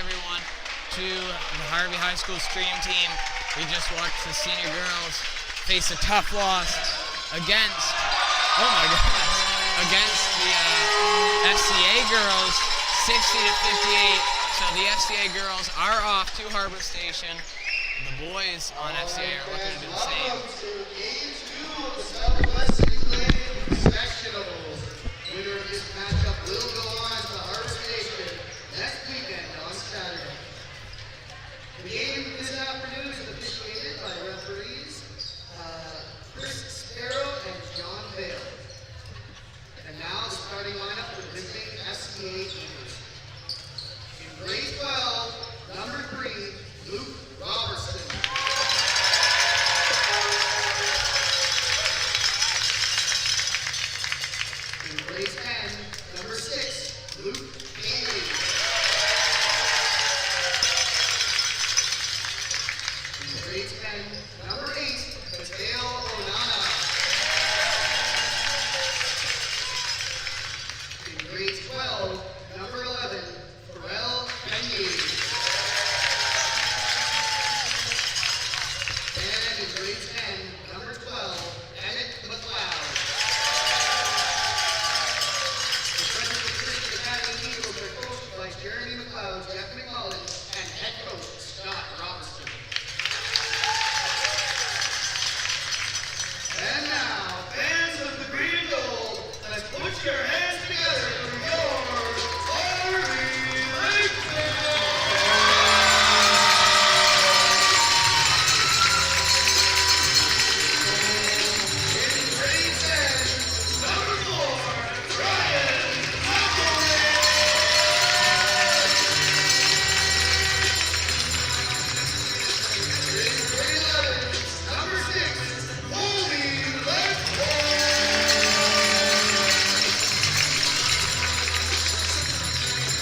everyone to the Harvey High School stream team. We just watched the senior girls face a tough loss against, against the FCA girls, 60 to 58. So the FCA girls are off to Harbor Station. The boys on FCA are looking to do the same. SouthWest Sectionals. Winner of this matchup will go on to Harbor Station next weekend on Saturday. The game this afternoon is officiated by referees Chris Sparrow and John Bale. And now the starting lineup for the visiting FCA teams. In grade 12, number 3, Luke Robertson. In grade 10, number 6, Luke Haley. In grade 10, number 8, Mateo Onana. In grade 12, number 11, Pharrell Kenny. And in grade 10, number 12, Emmett McLeod. The Frederiction Academy Eagles are coached by Jeremy McLeod, Jeff McMullen, and head coach Scott Robinson. And now, fans of the green and gold, let's put your hands together for your Harvey Insurance. In grade 10, number 4, Ryan McElroy. In grade 11, number 6, Colby Ledford.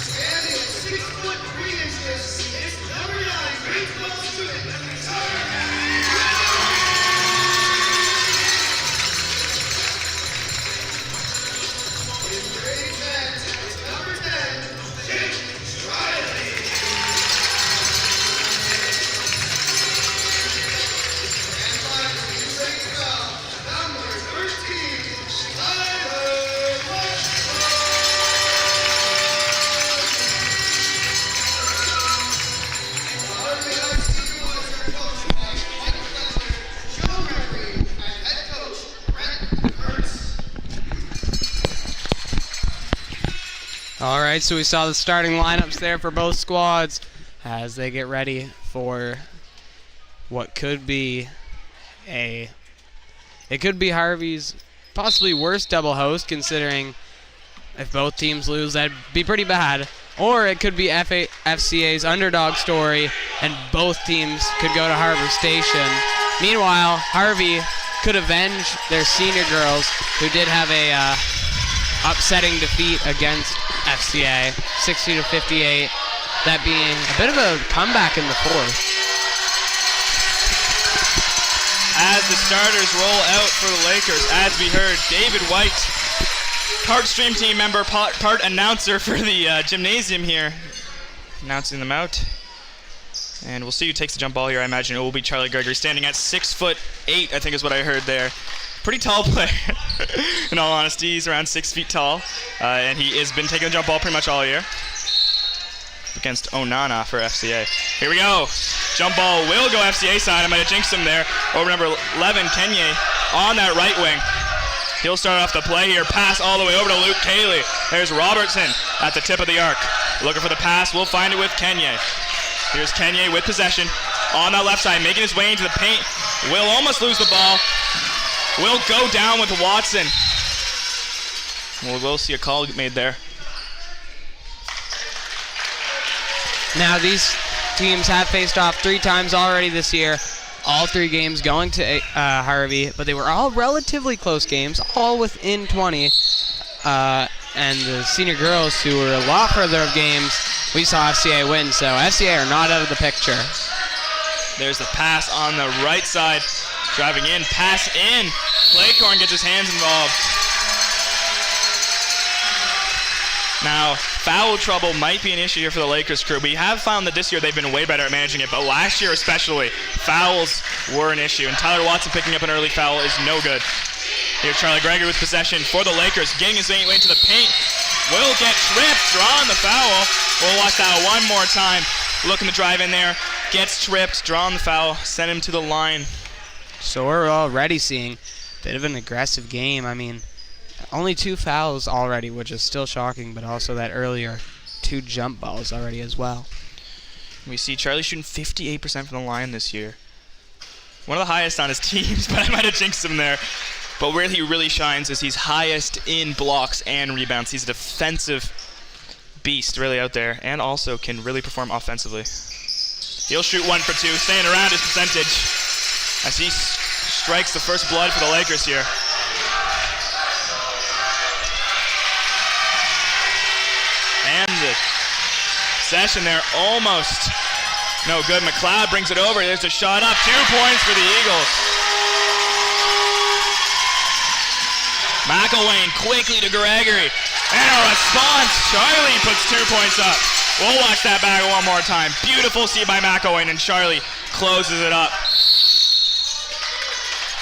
Standing 6 foot 3 inches is number 9, grade 12 student, Harvey In grade 10 is number 10, Jake Riley. And finally, in grade 12, number 13, Tyler Westbrook. The Harvey High School boys are coached by Mike Fletcher, Joe Gregory, and head coach Brent Kurtz. All right, so we saw the starting lineups there for both squads as they get ready for what could be Harvey's possibly worst double host, considering if both teams lose, that'd be pretty bad. Or it could be FCA's underdog story, and both teams could go to Harbor Station. Meanwhile, Harvey could avenge their senior girls, who did have a upsetting defeat against FCA, 60 to 58. That being a bit of a comeback in the fourth. As the starters roll out for the Lakers, as we heard, David White, part stream team member, part announcer for the gymnasium here, announcing them out. And we'll see who takes the jump ball here. I imagine it will be Charlie Gregory, standing at 6'8", I think is what I heard there. Pretty tall player, in all honesty. He's around 6 feet tall, and he has been taking the jump ball pretty much all year. Against Onana for FCA. Here we go. Jump ball will go FCA side. I might have jinxed him there. Over number 11, Kenye, on that right wing. He'll start off the play here. Pass all the way over to Luke Cayley. There's Robertson at the tip of the arc. Looking for the pass. We'll find it with Kenye. Here's Kenye with possession. On that left side, making his way into the paint. Will almost lose the ball. Will go down with Watson. We'll see a call made there. Now these teams have faced off 3 times already this year. All 3 games going to Harvey, but they were all relatively close games, all within 20. And the senior girls, who were a lot further of games, we saw FCA win, so FCA are not out of the picture. There's the pass on the right side. Driving in, pass in. Claycorn gets his hands involved. Now, Foul trouble might be an issue here for the Lakers crew. We have found that this year they've been way better at managing it, but last year especially, fouls were an issue. And Tyler Watson picking up an early foul is no good. Here's Charlie Gregory with possession for the Lakers, getting his way into the paint. Will get tripped, drawing the foul. We'll watch that one more time. Looking to drive in there, gets tripped, drawing the foul, send him to the line. So we're already seeing a bit of an aggressive game. I mean, only 2 fouls already, which is still shocking, but also that earlier 2 jump balls already as well. We see Charlie shooting 58% from the line this year. One of the highest on his teams, but I might have jinxed him there. But where he really shines is he's highest in blocks and rebounds. He's a defensive beast really out there, and also can really perform offensively. He'll shoot 1 for 2, staying around his percentage as he strikes the first blood for the Lakers here. And the session there almost no good. McLeod brings it over. There's a shot up. 2 points for the Eagles. McElwain quickly to Gregory. And a response. Charlie puts 2 points up. We'll watch that back one more time. Beautiful see by McElwain, and Charlie closes it up.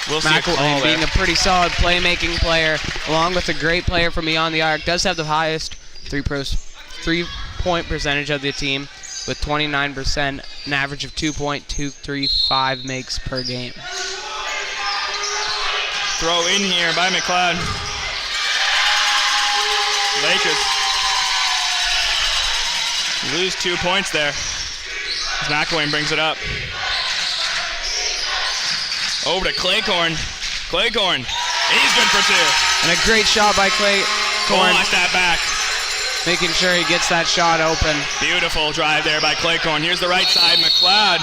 We'll see McElwain being a pretty solid playmaking player, along with a great player from beyond the arc, does have the highest three-point percentage of the team with 29%, an average of 2.235 makes per game. Throw in here by McLeod. Lakers lose 2 points there. McElwain brings it up. Over to Claycorn. Claycorn, he's good for 2. And a great shot by Claycorn. Watch that back. Making sure he gets that shot open. Beautiful drive there by Claycorn. Here's the right side, McLeod.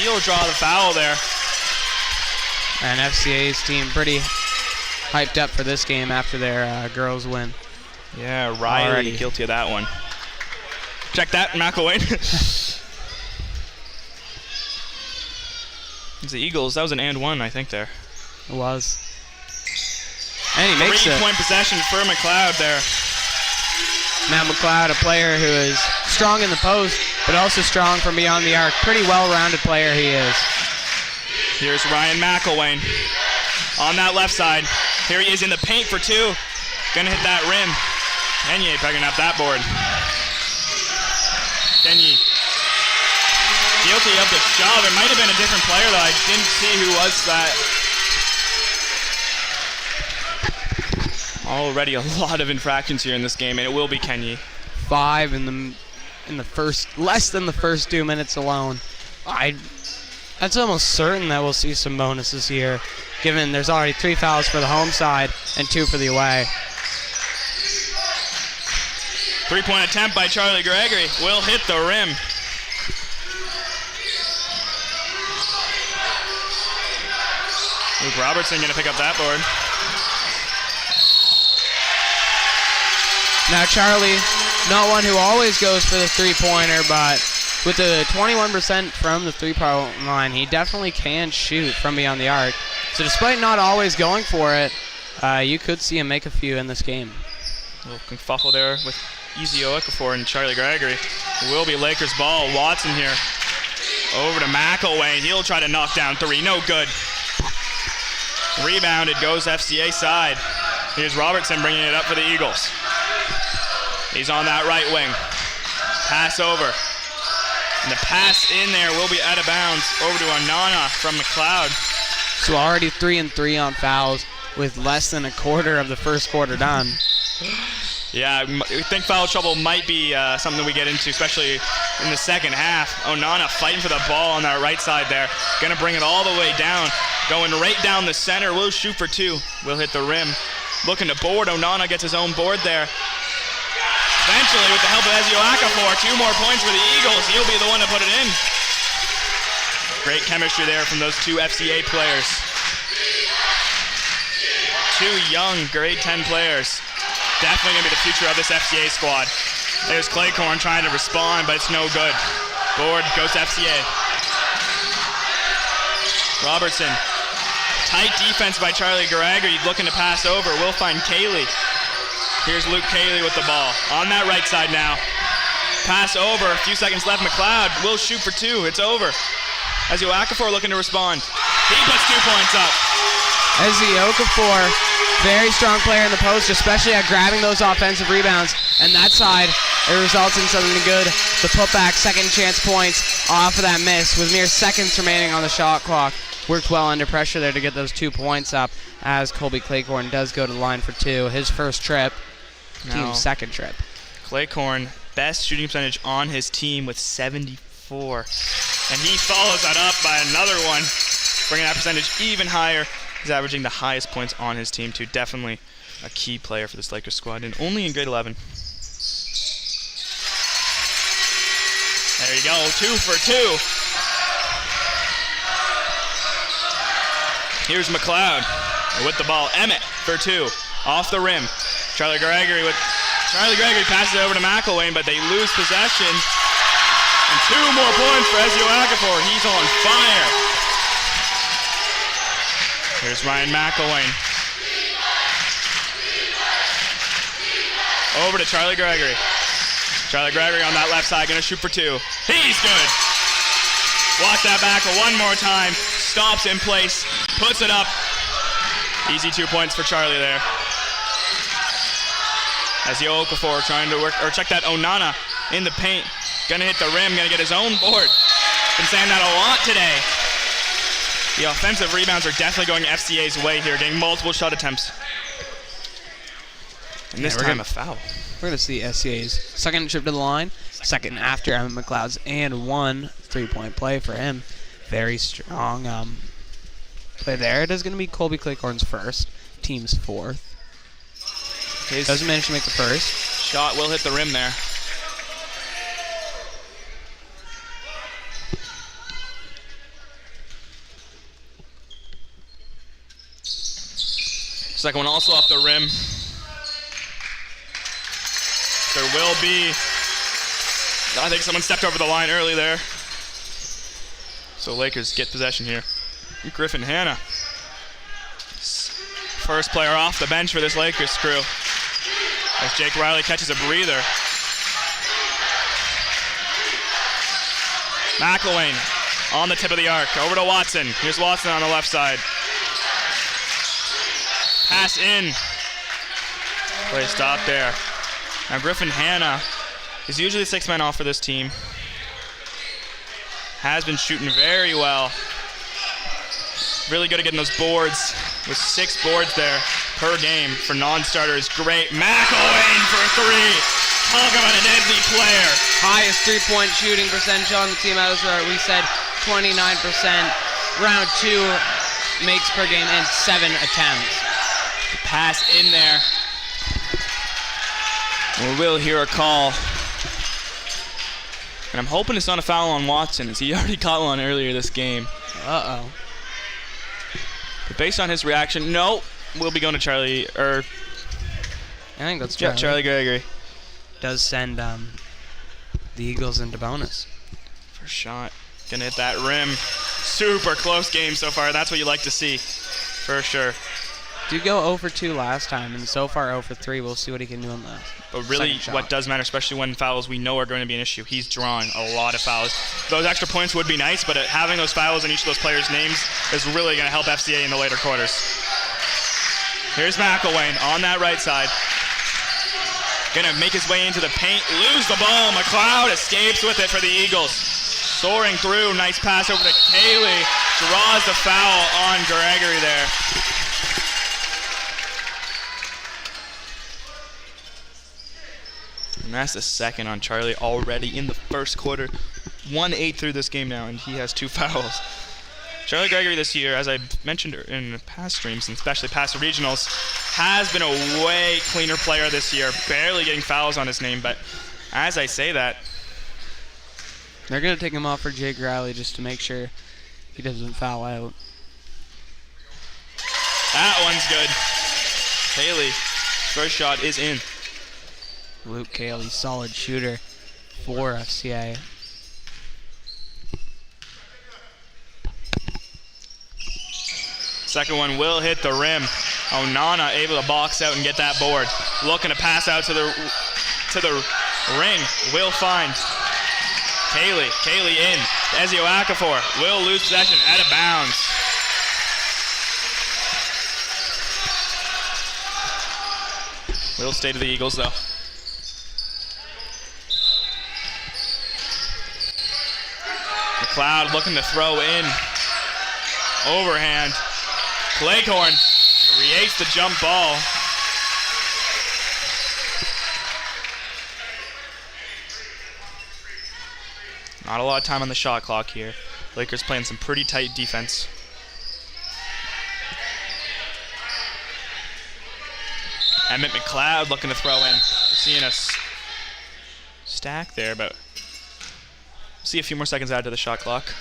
He'll draw the foul there. And FCA's team pretty hyped up for this game after their girls win. Yeah, Riley Already guilty of that one. Check that, McElwain. It's the Eagles. That was an and 1, I think, there. It was. And he makes it. 3-point possession for McLeod there. Matt McLeod, a player who is strong in the post, but also strong from beyond the arc. Pretty well-rounded player he is. Here's Ryan McElwain on that left side. Here he is in the paint for 2. Gonna hit that rim. Kenye picking up that board. Kenye guilty of the shove. It might have been a different player though. I didn't see who was that. Already a lot of infractions here in this game, and it will be Kenye. 5 in the first, less than the first 2 minutes alone. That's almost certain that we'll see some bonuses here, given there's already 3 fouls for the home side and 2 for the away. 3-point attempt by Charlie Gregory will hit the rim. Luke Robertson gonna pick up that board. Now Charlie, not one who always goes for the 3-pointer, but with the 21% from the 3-point line, he definitely can shoot from beyond the arc. So despite not always going for it, you could see him make a few in this game. A little confuffle there with Easy Okafor and Charlie Gregory. It will be Lakers ball. Watson here. Over to McElwain. He'll try to knock down 3. No good. Rebounded goes FCA side. Here's Robertson bringing it up for the Eagles. He's on that right wing. Pass over. And the pass in there will be out of bounds. Over to Onana from McLeod. So already 3 and 3 on fouls with less than a quarter of the first quarter done. Yeah, I think foul trouble might be something we get into, especially in the second half. Onana fighting for the ball on that right side there. Gonna bring it all the way down. Going right down the center. Will shoot for 2. Will hit the rim. Looking to board. Onana gets his own board there. Eventually, with the help of Ezio Okafor, 2 more points for the Eagles. He'll be the one to put it in. Great chemistry there from those 2 FCA players. 2 young grade 10 players. Definitely going to be the future of this FCA squad. There's Claycorn trying to respond, but it's no good. Board goes to FCA. Robertson Tight defense by Charlie Gregory looking to pass over. Will find Kaylee. Here's Luke Kaylee with the ball. On that right side now. Pass over. A few seconds left. McLeod will shoot for 2. It's over. Ezio Okafor looking to respond. He puts 2 points up. Ezio Okafor, very strong player in the post, especially at grabbing those offensive rebounds. And that side, it results in something good. The putback, second chance points off of that miss with mere seconds remaining on the shot clock. Worked well under pressure there to get those 2 points up as Colby Claycorn does go to the line for 2. His first trip, team's second trip. Claycorn, best shooting percentage on his team with 74. And he follows that up by another one, bringing that percentage even higher. He's averaging the highest points on his team too. Definitely a key player for this Lakers squad, and only in grade 11. There you go, 2 for 2. Here's McLeod with the ball. Emmett for 2, off the rim. Charlie Gregory passes it over to McElwain, but they lose possession. And 2 more points for Ezio Okafor. He's on fire. Here's Ryan McElwain. Over to Charlie Gregory. Charlie Gregory on that left side, gonna shoot for 2. He's good. Watch that back one more time. Stops in place, puts it up. Easy 2 points for Charlie there. Ezio Okafor trying to work, or check that Onana in the paint. Gonna hit the rim, gonna get his own board. Been saying that a lot today. The offensive rebounds are definitely going FCA's way here, getting multiple shot attempts. And this time a foul. We're going to see SCA's second trip to the line, second after Emmett McLeod's, and 1 3-point play for him. Very strong play there. It is going to be Colby Claycorn's first, team's 4th. Doesn't manage to make the first. Shot will hit the rim there. Second one also off the rim. There will be, I think someone stepped over the line early there. So Lakers get possession here. Griffin Hanna. First player off the bench for this Lakers crew. As Jake Riley catches a breather. McElwain on the tip of the arc. Over to Watson. Here's Watson on the left side. Pass in. Play stop there. Now Griffin Hanna is usually the 6th man off for this team. Has been shooting very well. Really good at getting those boards, with 6 boards there per game for non-starters. Great. McElwain for 3. Talk about a deadly player. Highest 3-point shooting percentage on the team. As we said, 29%. Round 2 makes per game and 7 attempts. The pass in there. We will hear a call. And I'm hoping it's not a foul on Watson, as he already caught one earlier this game. Uh-oh. But based on his reaction, no, we'll be going to Charlie, I think that's Charlie. Charlie Gregory. Does send the Eagles into bonus. First shot. Gonna hit that rim. Super close game so far. That's what you like to see, for sure. Did go 0 for 2 last time, and so far 0 for 3. We'll see what he can do in the But really, what does matter, especially when fouls we know are going to be an issue, he's drawing a lot of fouls. Those extra points would be nice, but having those fouls in each of those players' names is really going to help FCA in the later quarters. Here's McElwain on that right side. Gonna make his way into the paint, lose the ball. McLeod escapes with it for the Eagles. Soaring through, nice pass over to Kaylee. Draws the foul on Gregory there. And that's the second on Charlie already in the first quarter. 1-8 through this game now, and he has 2 fouls. Charlie Gregory this year, as I mentioned in past streams, and especially past regionals, has been a way cleaner player this year, barely getting fouls on his name. But as I say that, they're going to take him off for Jake Riley just to make sure he doesn't foul out. That one's good. Haley, first shot is in. Luke Cayley, solid shooter for FCA. Second one will hit the rim. Onana able to box out and get that board. Looking to pass out to the ring. Will find Kaylee. Kaylee in. Ezio Okafor will lose possession out of bounds. Will stay to the Eagles though. McLeod looking to throw in. Overhand. Cleghorn creates the jump ball. Not a lot of time on the shot clock here. Lakers playing some pretty tight defense. Emmett McLeod looking to throw in. We're seeing a stack there, but we'll see a few more seconds added to the shot clock.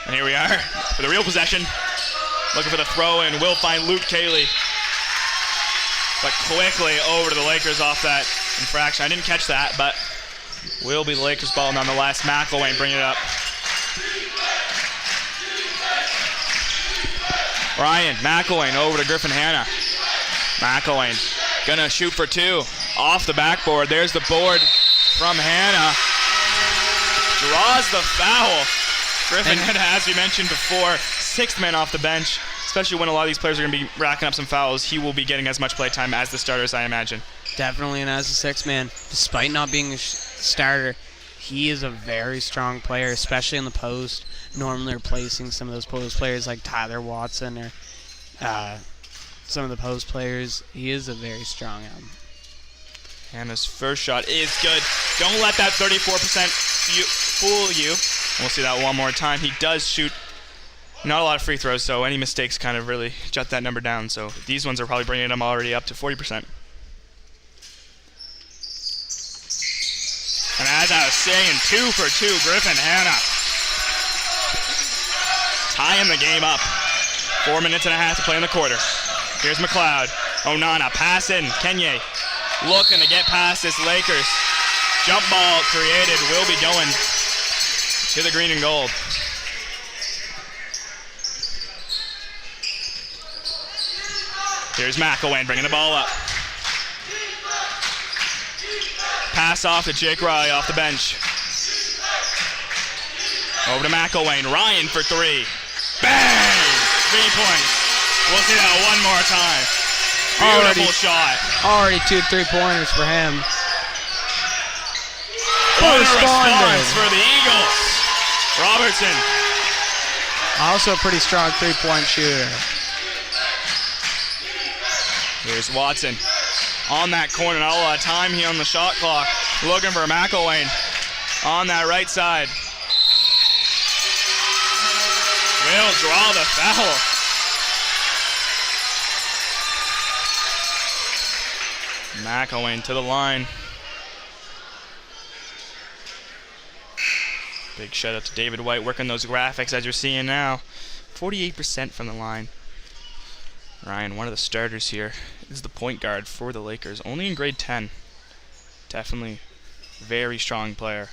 And here we are for the real possession. Looking for the throw in. Will find Luke Cayley. But quickly over to the Lakers off that infraction. I didn't catch that, but will be the Lakers ball nonetheless. McElwain bringing it up. Ryan McElwain over to Griffin Hanna. McElwain gonna shoot for two. Off the backboard. There's the board from Hanna. Draws the foul. Griffin Hanna, as we mentioned before, sixth man off the bench. Especially when a lot of these players are going to be racking up some fouls, he will be getting as much play time as the starters, I imagine. Definitely, and as a sixth man, despite not being a starter, he is a very strong player, especially in the post. Normally replacing some of those post players like Tyler Watson or some of the post players. He is a very strong Hanna's first shot is good. Don't let that 34% fool you. We'll see that one more time. He does shoot not a lot of free throws, so any mistakes kind of really jut that number down. So these ones are probably bringing him already up to 40%. And as I was saying, 2 for 2, Griffin Hanna. Tying the game up. 4 minutes and a half to play in the quarter. Here's McLeod. Onana, pass in. Kenye looking to get past this Lakers. Jump ball created. Will be going to the green and gold. Here's McElwain bringing the ball up. Pass off to Jake Riley off the bench. Over to McElwain. Ryan for three. Bang! 3 points. We'll see that one more time. Beautiful shot. Already 2 3-pointers for him. What a response for the Eagles. Robertson. Also a pretty strong 3-point shooter. Here's Watson on that corner. Not a lot of time here on the shot clock. Looking for McElwain on that right side. Will draw the foul. McElwain to the line. Big shout out to David White working those graphics as you're seeing now. 48% from the line. Ryan, one of the starters here, is the point guard for the Lakers, only in grade 10. Definitely very strong player.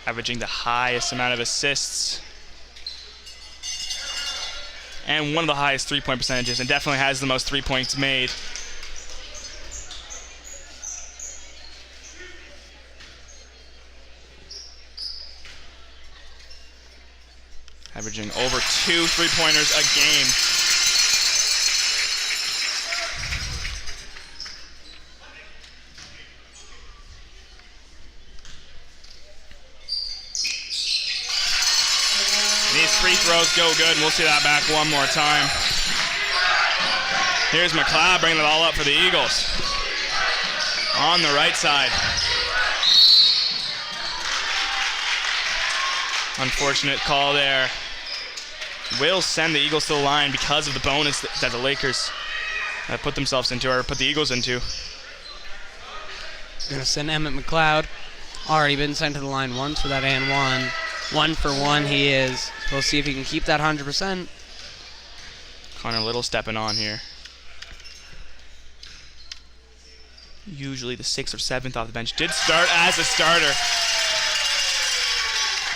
Averaging the highest amount of assists. And one of the highest 3-point percentages, and definitely has the most 3 points made. Averaging over 2 3-pointers a game. And these free throws go good, and we'll see that back one more time. Here's McLeod bringing the ball up for the Eagles. On the right side. Unfortunate call there. Will send the Eagles to the line because of the bonus that the Lakers put themselves into, or put the Eagles into. Gonna send Emmett McLeod. Already been sent to the line once for that and one. 1 for 1 he is. We'll see if he can keep that 100%. Connor Little stepping on here. Usually the 6th or 7th off the bench. Did start as a starter.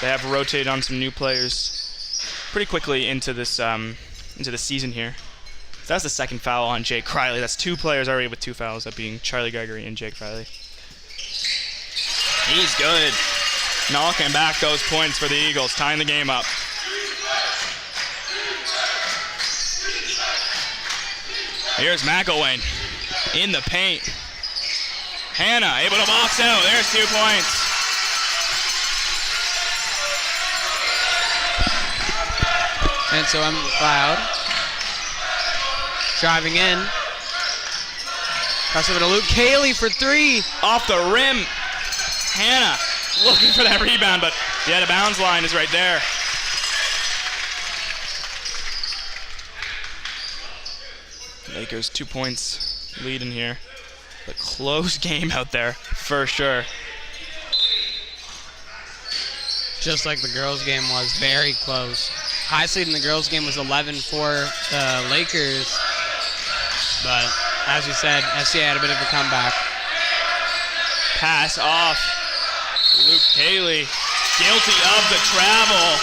They have rotated on some new players pretty quickly into this into the season here. So that's the second foul on Jake Riley. That's 2 players already with 2 fouls, that being Charlie Gregory and Jake Riley. He's good. Knocking back those points for the Eagles, tying the game up. Here's McElwain in the paint. Hannah able to box out. There's 2 points. And so I'm McLeod. Driving in. Pass over to Luke Cayley for 3. Off the rim. Hannah looking for that rebound, but the out of bounds line is right there. Lakers 2 points lead in here. A close game out there for sure. Just like the girls' game was, very close. Highest lead in the girls' game was 11 for the Lakers. But as you said, FCA had a bit of a comeback. Pass off. Luke Cayley, guilty of the travel.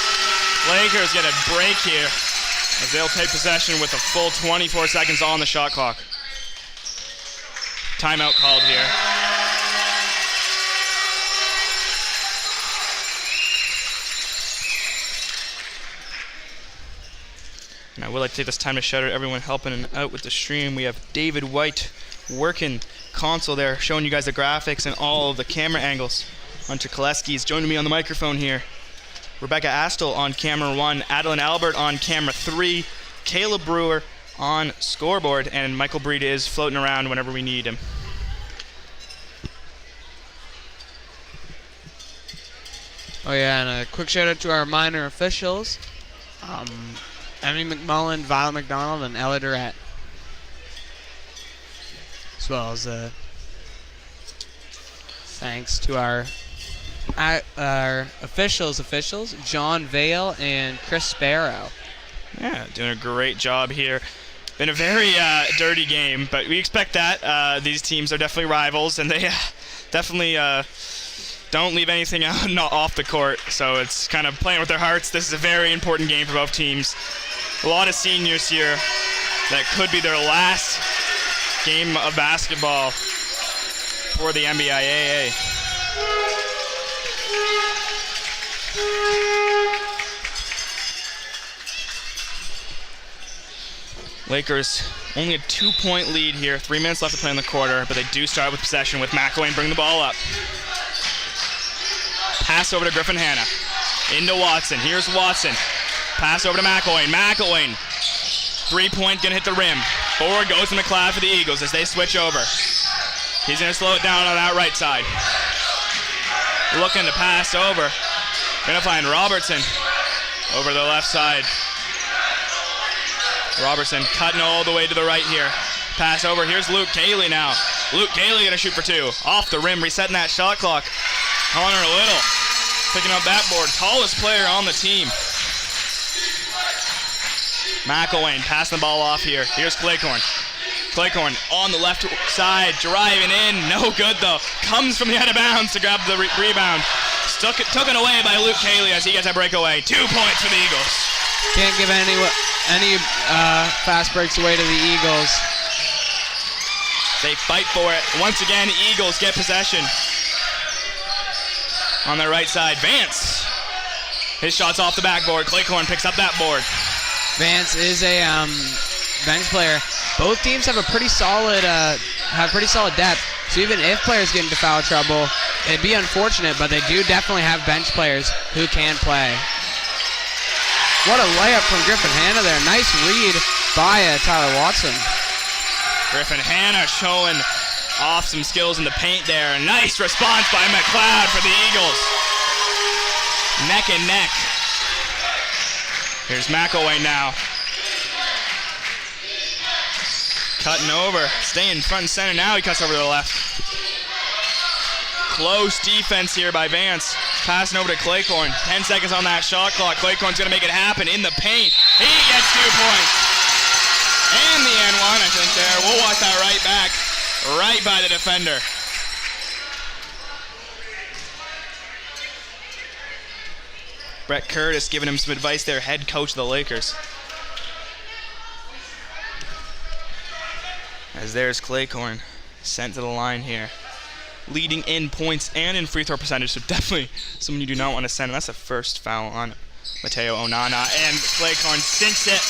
Lakers get a break here as they'll take possession with a full 24 seconds on the shot clock. Timeout called here. And I would like to take this time to shout out everyone helping out with the stream. We have David White working console there, showing you guys the graphics and all of the camera angles. Hunter Koleski is joining me on the microphone here. Rebecca Astle on camera 1, Adeline Albert on camera 3, Caleb Brewer on scoreboard, and Michael Breed is floating around whenever we need him. Oh yeah, and a quick shout out to our minor officials. Emmy McMullen, Violet McDonald, and Ella Durrett. As well as thanks to our officials, John Vale and Chris Sparrow. Yeah, doing a great job here. Been a very dirty game, but we expect that. These teams are definitely rivals, and they definitely don't leave anything out off the court. So it's kind of playing with their hearts. This is a very important game for both teams. A lot of seniors here. That could be their last game of basketball for the NBIAA. Lakers only a 2-point lead here. 3 minutes left to play in the quarter, but they do start with possession with McElwain bring the ball up. Pass over to Griffin Hanna. Into Watson. Here's Watson. Pass over to McElwain. McElwain. 3-point gonna hit the rim. Forward goes to McLeod for the Eagles as they switch over. He's gonna slow it down on that right side. Looking to pass over. Gonna find Robertson over the left side. Robertson cutting all the way to the right here. Pass over. Here's Luke Cayley now. Luke Cayley gonna shoot for 2. Off the rim, resetting that shot clock. Connor Little picking up that board. Tallest player on the team. McElwain passing the ball off here. Here's Claycorn. Claycorn on the left side, driving in. No good though. Comes from the out of bounds to grab the rebound. Took it away by Luke Cayley as he gets a breakaway. 2 points for the Eagles. Can't give any fast breaks away to the Eagles. They fight for it. Once again, Eagles get possession. On their right side, Vance. His shot's off the backboard. Claycorn picks up that board. Vance is a bench player. Both teams have pretty solid depth. So even if players get into foul trouble, it'd be unfortunate, but they do definitely have bench players who can play. What a layup from Griffin Hanna there. Nice read by Tyler Watson. Griffin Hanna showing off some skills in the paint there. Nice response by McLeod for the Eagles. Neck and neck. Here's McElwain now. Cutting over. Staying front and center now. He cuts over to the left. Close defense here by Vance. Passing over to Claycorn. 10 seconds on that shot clock. Claycorn's going to make it happen in the paint. He gets 2 points. And the N1, I think there. We'll watch that right back. Right by the defender. Brett Curtis giving him some advice there, head coach of the Lakers. As there's Claycorn sent to the line here. Leading in points and in free throw percentage, so definitely someone you do not want to send. And that's the first foul on Mateo Onana, and Claycorn sinks it.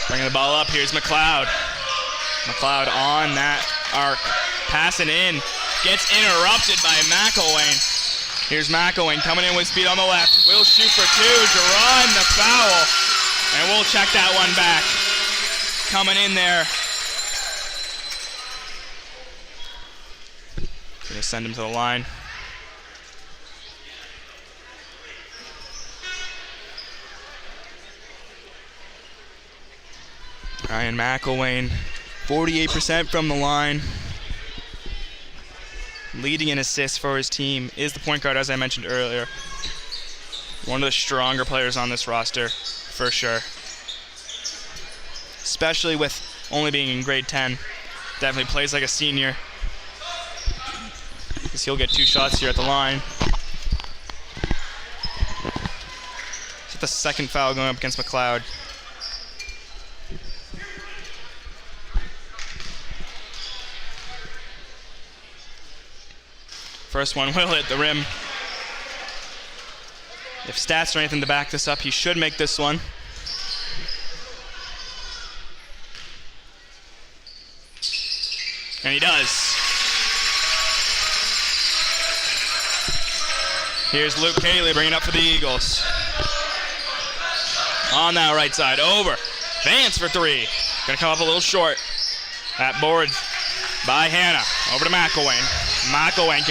Bringing the ball up, here's McLeod. McLeod on that arc, passing in, gets interrupted by McElwain. Here's McElwain coming in with speed on the left, will shoot for two, drawing the foul, and we'll check that one back. Coming in there. Gonna send him to the line. Ryan McElwain, 48% from the line. Leading in assists for his team, is the point guard, as I mentioned earlier. One of the stronger players on this roster, for sure. Especially with only being in grade 10. Definitely plays like a senior. Because he'll get 2 shots here at the line. It's the second foul going up against McLeod. First one will hit the rim. If stats or anything to back this up, he should make this one. And he does. Here's Luke Cayley bringing it up for the Eagles. On that right side, over. Vance for 3. Gonna come up a little short. That board by Hannah. Over to McElwain. McElwain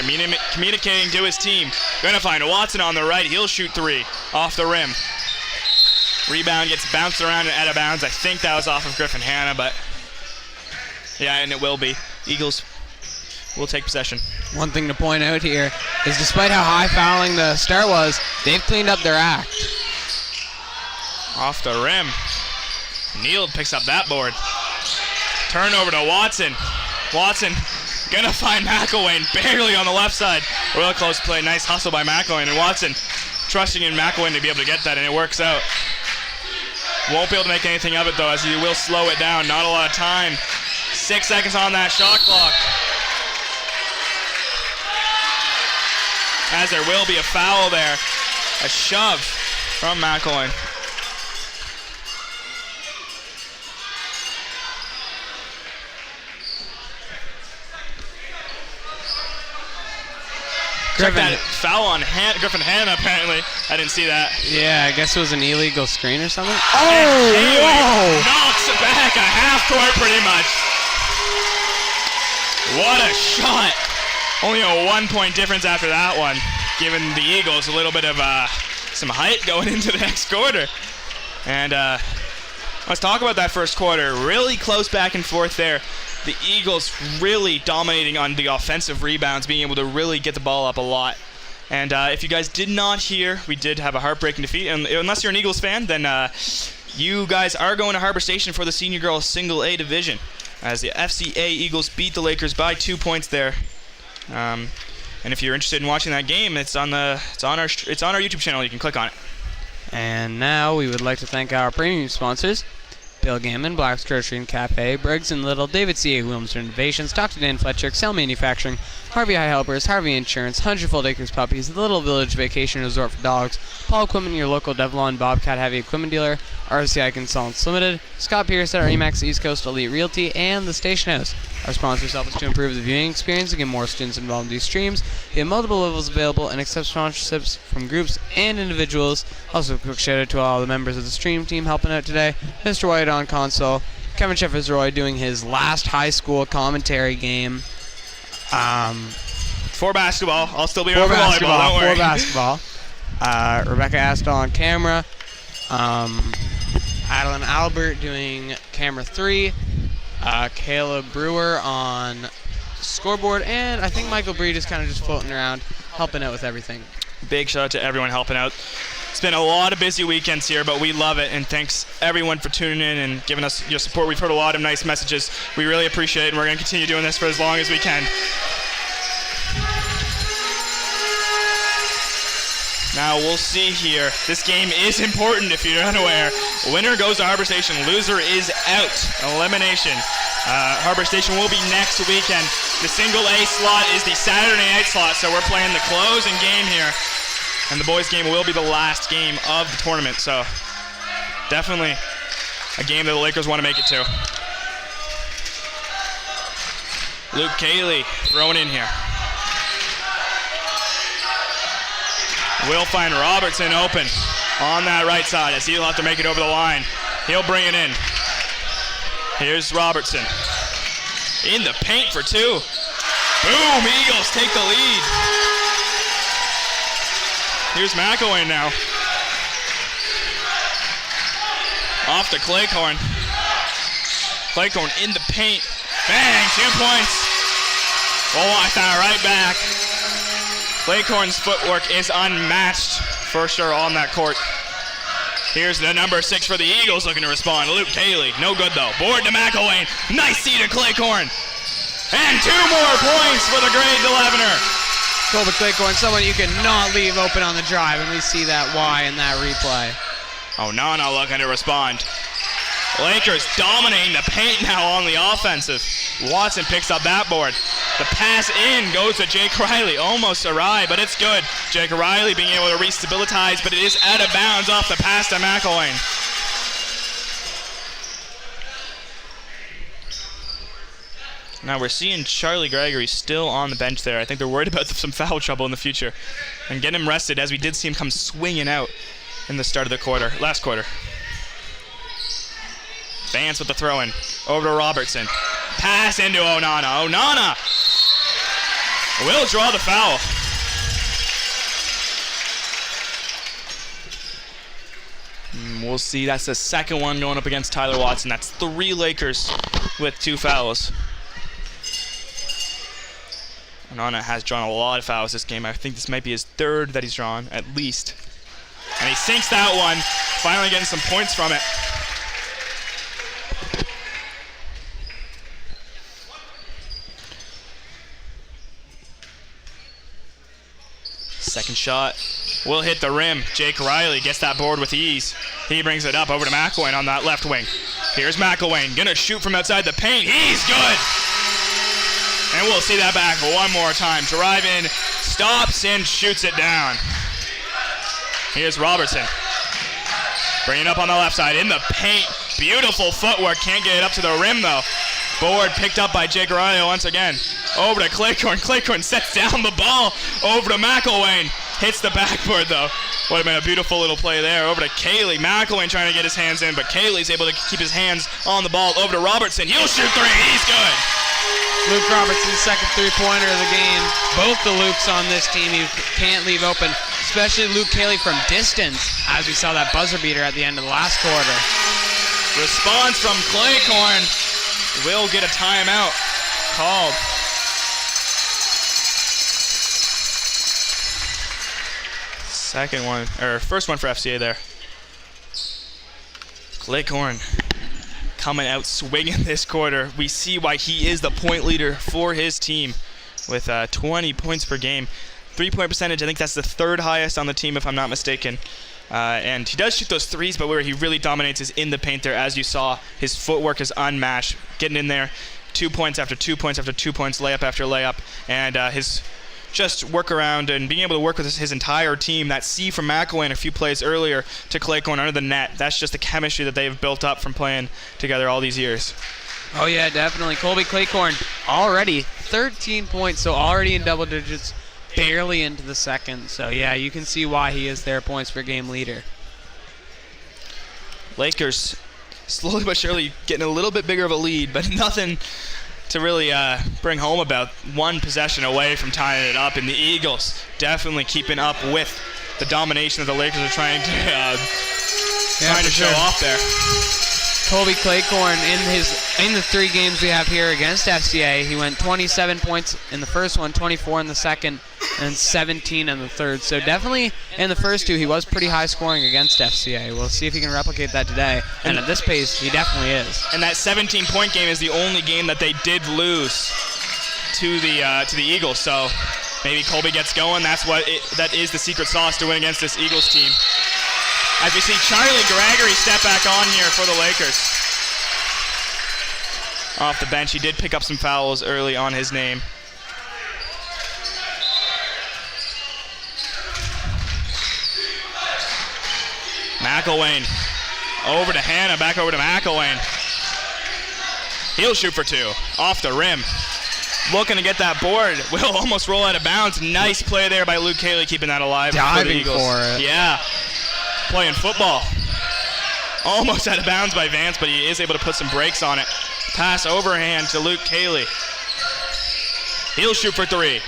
communicating to his team. Gonna find Watson on the right. He'll shoot 3 off the rim. Rebound gets bounced around and out of bounds. I think that was off of Griffin Hannah, but yeah, and it will be. Eagles will take possession. One thing to point out here is despite how high fouling the start was, they've cleaned up their act. Off the rim. Neal picks up that board. Turnover to Watson. Watson gonna find McElwain barely on the left side. Real close play. Nice hustle by McElwain. And Watson trusting in McElwain to be able to get that, and it works out. Won't be able to make anything of it, though, as he will slow it down. Not a lot of time. 6 seconds on that shot clock. As there will be a foul there. A shove from McElwain. Check that foul on Griffin Hannah, apparently. I didn't see that. Yeah, I guess it was an illegal screen or something. Oh, whoa! Knocks it back a half court pretty much. What a shot. Only a 1-point difference after that one, giving the Eagles a little bit of some height going into the next quarter. And let's talk about that first quarter. Really close back and forth there. The Eagles really dominating on the offensive rebounds, being able to really get the ball up a lot. And if you guys did not hear, we did have a heartbreaking defeat. And unless you're an Eagles fan, then you guys are going to Harbor Station for the Senior Girls Single A Division, as the FCA Eagles beat the Lakers by 2 points there. And if you're interested in watching that game, it's on our YouTube channel. You can click on it. And now we would like to thank our premium sponsors: Bill Gammon, Black's Grocery and Café, Briggs and Little, David C. A. Williams Renovations, Dr. Dan Fletcher, Excel Manufacturing, Harvey I Helpers, Harvey Insurance, Hundredfold Acres Puppies, The Little Village Vacation Resort for Dogs, Paul Equipment, your local Devlon Bobcat Heavy Equipment Dealer, RSEI Consultants Ltd, Scott Pierce at our Remax East Coast Elite Realty, and The Station House. Our sponsors help us to improve the viewing experience and get more students involved in these streams. We have multiple levels available and accept sponsorships from groups and individuals. Also, a quick shout out to all the members of the stream team helping out today. Mr. White on console, Kevin Sheffers-Roy doing his last high school commentary game. For basketball, I'll still be around for volleyball, don't worry. For basketball. Rebecca Astle on camera. Adeline Albert doing camera 3. Caleb Brewer on scoreboard, and I think Michael Breed is kind of just floating around, helping out with everything. Big shout out to everyone helping out. It's been a lot of busy weekends here, but we love it, and thanks everyone for tuning in and giving us your support. We've heard a lot of nice messages. We really appreciate it, and we're going to continue doing this for as long as we can. Now we'll see here. This game is important if you're unaware. Winner goes to Harbor Station. Loser is out. Elimination. Harbor Station will be next weekend. The single A slot is the Saturday night slot, so we're playing the closing game here. And the boys' game will be the last game of the tournament, so definitely a game that the Lakers want to make it to. Luke Cayley thrown in here. Will find Robertson open on that right side as he'll have to make it over the line. He'll bring it in. Here's Robertson. In the paint for two. Boom, Eagles take the lead. Here's McElwain now. Off to Claycorn. Claycorn in the paint. Bang, 2 points. We'll watch that right back. Claycorn's footwork is unmatched for sure on that court. Here's the number 6 for the Eagles looking to respond. Luke Cayley, no good though. Board to McElwain. Nice see to Claycorn. And 2 more points for the grade 11er. Colby Claycorn, someone you cannot leave open on the drive, and we see that Y in that replay. Onana looking to respond. Lakers dominating the paint now on the offensive. Watson picks up that board. The pass in goes to Jake Riley. Almost awry, but it's good. Jake Riley being able to restabilize, but it is out of bounds off the pass to McElwain. Now we're seeing Charlie Gregory still on the bench there. I think they're worried about some foul trouble in the future. And get him rested, as we did see him come swinging out in the start of the last quarter. Vance with the throw-in. Over to Robertson. Pass into Onana. Onana will draw the foul. We'll see. That's the second one going up against Tyler Watson. That's 3 Lakers with 2 fouls. Onana has drawn a lot of fouls this game. I think this might be his 3rd that he's drawn, at least. And he sinks that one. Finally getting some points from it. Second shot will hit the rim. Jake Riley gets that board with ease. He brings it up over to McElwain on that left wing. Here's McElwain, gonna shoot from outside the paint. He's good! And we'll see that back one more time. Drive in, stops and shoots it down. Here's Robertson. Bringing it up on the left side in the paint. Beautiful footwork, can't get it up to the rim though. Board picked up by Jake Riley once again. Over to Claycorn. Claycorn sets down the ball. Over to McElwain. Hits the backboard though. Would have been a beautiful little play there. Over to Cayley. McElwain trying to get his hands in, but Cayley's able to keep his hands on the ball. Over to Robertson. He'll shoot 3. He's good. Luke Robertson's second 3-pointer of the game. Both the Lukes on this team you can't leave open, especially Luke Cayley from distance, as we saw that buzzer beater at the end of the last quarter. Response from Claycorn. Will get a timeout called. First one for FCA there. Claycorn coming out swinging this quarter. We see why he is the point leader for his team with 20 points per game. 3-point percentage, I think that's the 3rd highest on the team if I'm not mistaken. And he does shoot those threes, but where he really dominates is in the paint there. As you saw, his footwork is unmatched. Getting in there, 2 points after 2 points after 2 points, layup after layup. And his just work around and being able to work with his entire team. That C from McElwain a few plays earlier to Claycorn under the net. That's just the chemistry that they've built up from playing together all these years. Oh yeah, definitely. Colby Claycorn already 13 points, so already in double digits, barely into the second. So yeah, you can see why he is their points per game leader. Lakers Slowly but surely getting a little bit bigger of a lead, but nothing to really bring home about. One possession away from tying it up, and the Eagles definitely keeping up with the domination that the Lakers are trying to show off there. Colby Claycorn in the 3 games we have here against FCA, he went 27 points in the first one, 24 in the second, and 17 in the third. So definitely in the first 2, he was pretty high scoring against FCA. We'll see if he can replicate that today. And at this pace, he definitely is. And that 17-point game is the only game that they did lose to the Eagles. So Maybe Colby gets going. That is the secret sauce to win against this Eagles team. As we see Charlie Gregory step back on here for the Lakers. Off the bench, he did pick up some fouls early on his name. McElwain over to Hannah, back over to McElwain. He'll shoot for 2, off the rim. Looking to get that board. Will almost roll out of bounds. Nice play there by Luke Cayley, keeping that alive for the Eagles. For it. Yeah, playing football. Almost out of bounds by Vance, but he is able to put some brakes on it. Pass overhand to Luke Cayley. He'll shoot for 3.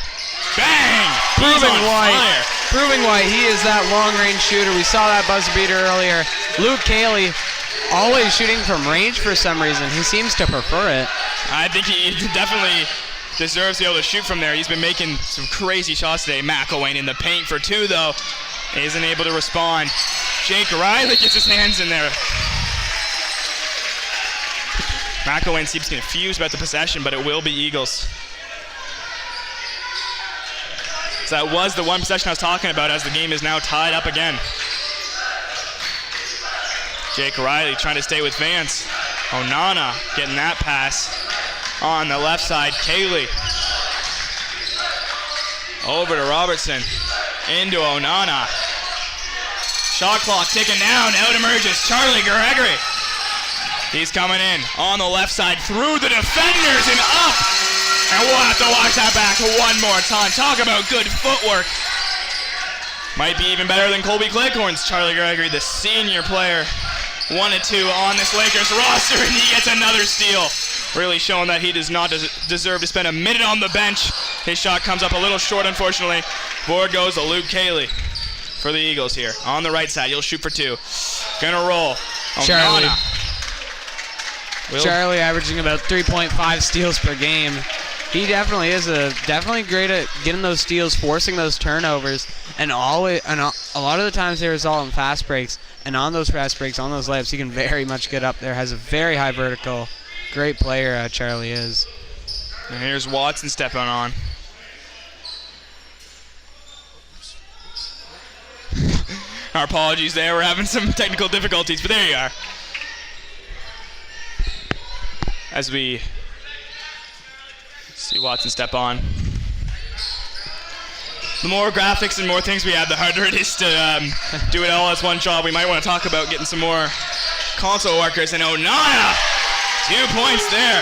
Bang! Proving why he is that long-range shooter. We saw that buzzer beater earlier. Luke Cayley always shooting from range for some reason. He seems to prefer it. I think he definitely deserves to be able to shoot from there. He's been making some crazy shots today. McElwain in the paint for 2, though. Isn't able to respond. Jake Riley gets his hands in there. McElwain seems confused about the possession, but it will be Eagles. So that was the one possession I was talking about, as the game is now tied up again. Jake Riley trying to stay with Vance. Onana getting that pass on the left side. Cayley over to Robertson. Into Onana. Shot clock ticking down. Out emerges Charlie Gregory. He's coming in on the left side through the defenders and up. And we'll have to watch that back one more time. Talk about good footwork. Might be even better than Colby Claycorn's Charlie Gregory, the senior player. 1 and 2 on this Lakers roster, and he gets another steal. Really showing that he does not deserve to spend a minute on the bench. His shot comes up a little short, unfortunately. Board goes to Luke Cayley for the Eagles here. On the right side, he'll shoot for 2. Gonna roll. Charlie averaging about 3.5 steals per game. He definitely is definitely great at getting those steals, forcing those turnovers, and a lot of the times they result in fast breaks. And on those fast breaks, on those layups, he can very much get up there. Has a very high vertical. Great player, Charlie is. And here's Watson stepping on. Our apologies there. We're having some technical difficulties, but there you are. As we see Watson step on. The more graphics and more things we add, the harder it is to do it all as one job. We might want to talk about getting some more console workers. And Onana, 2 points there.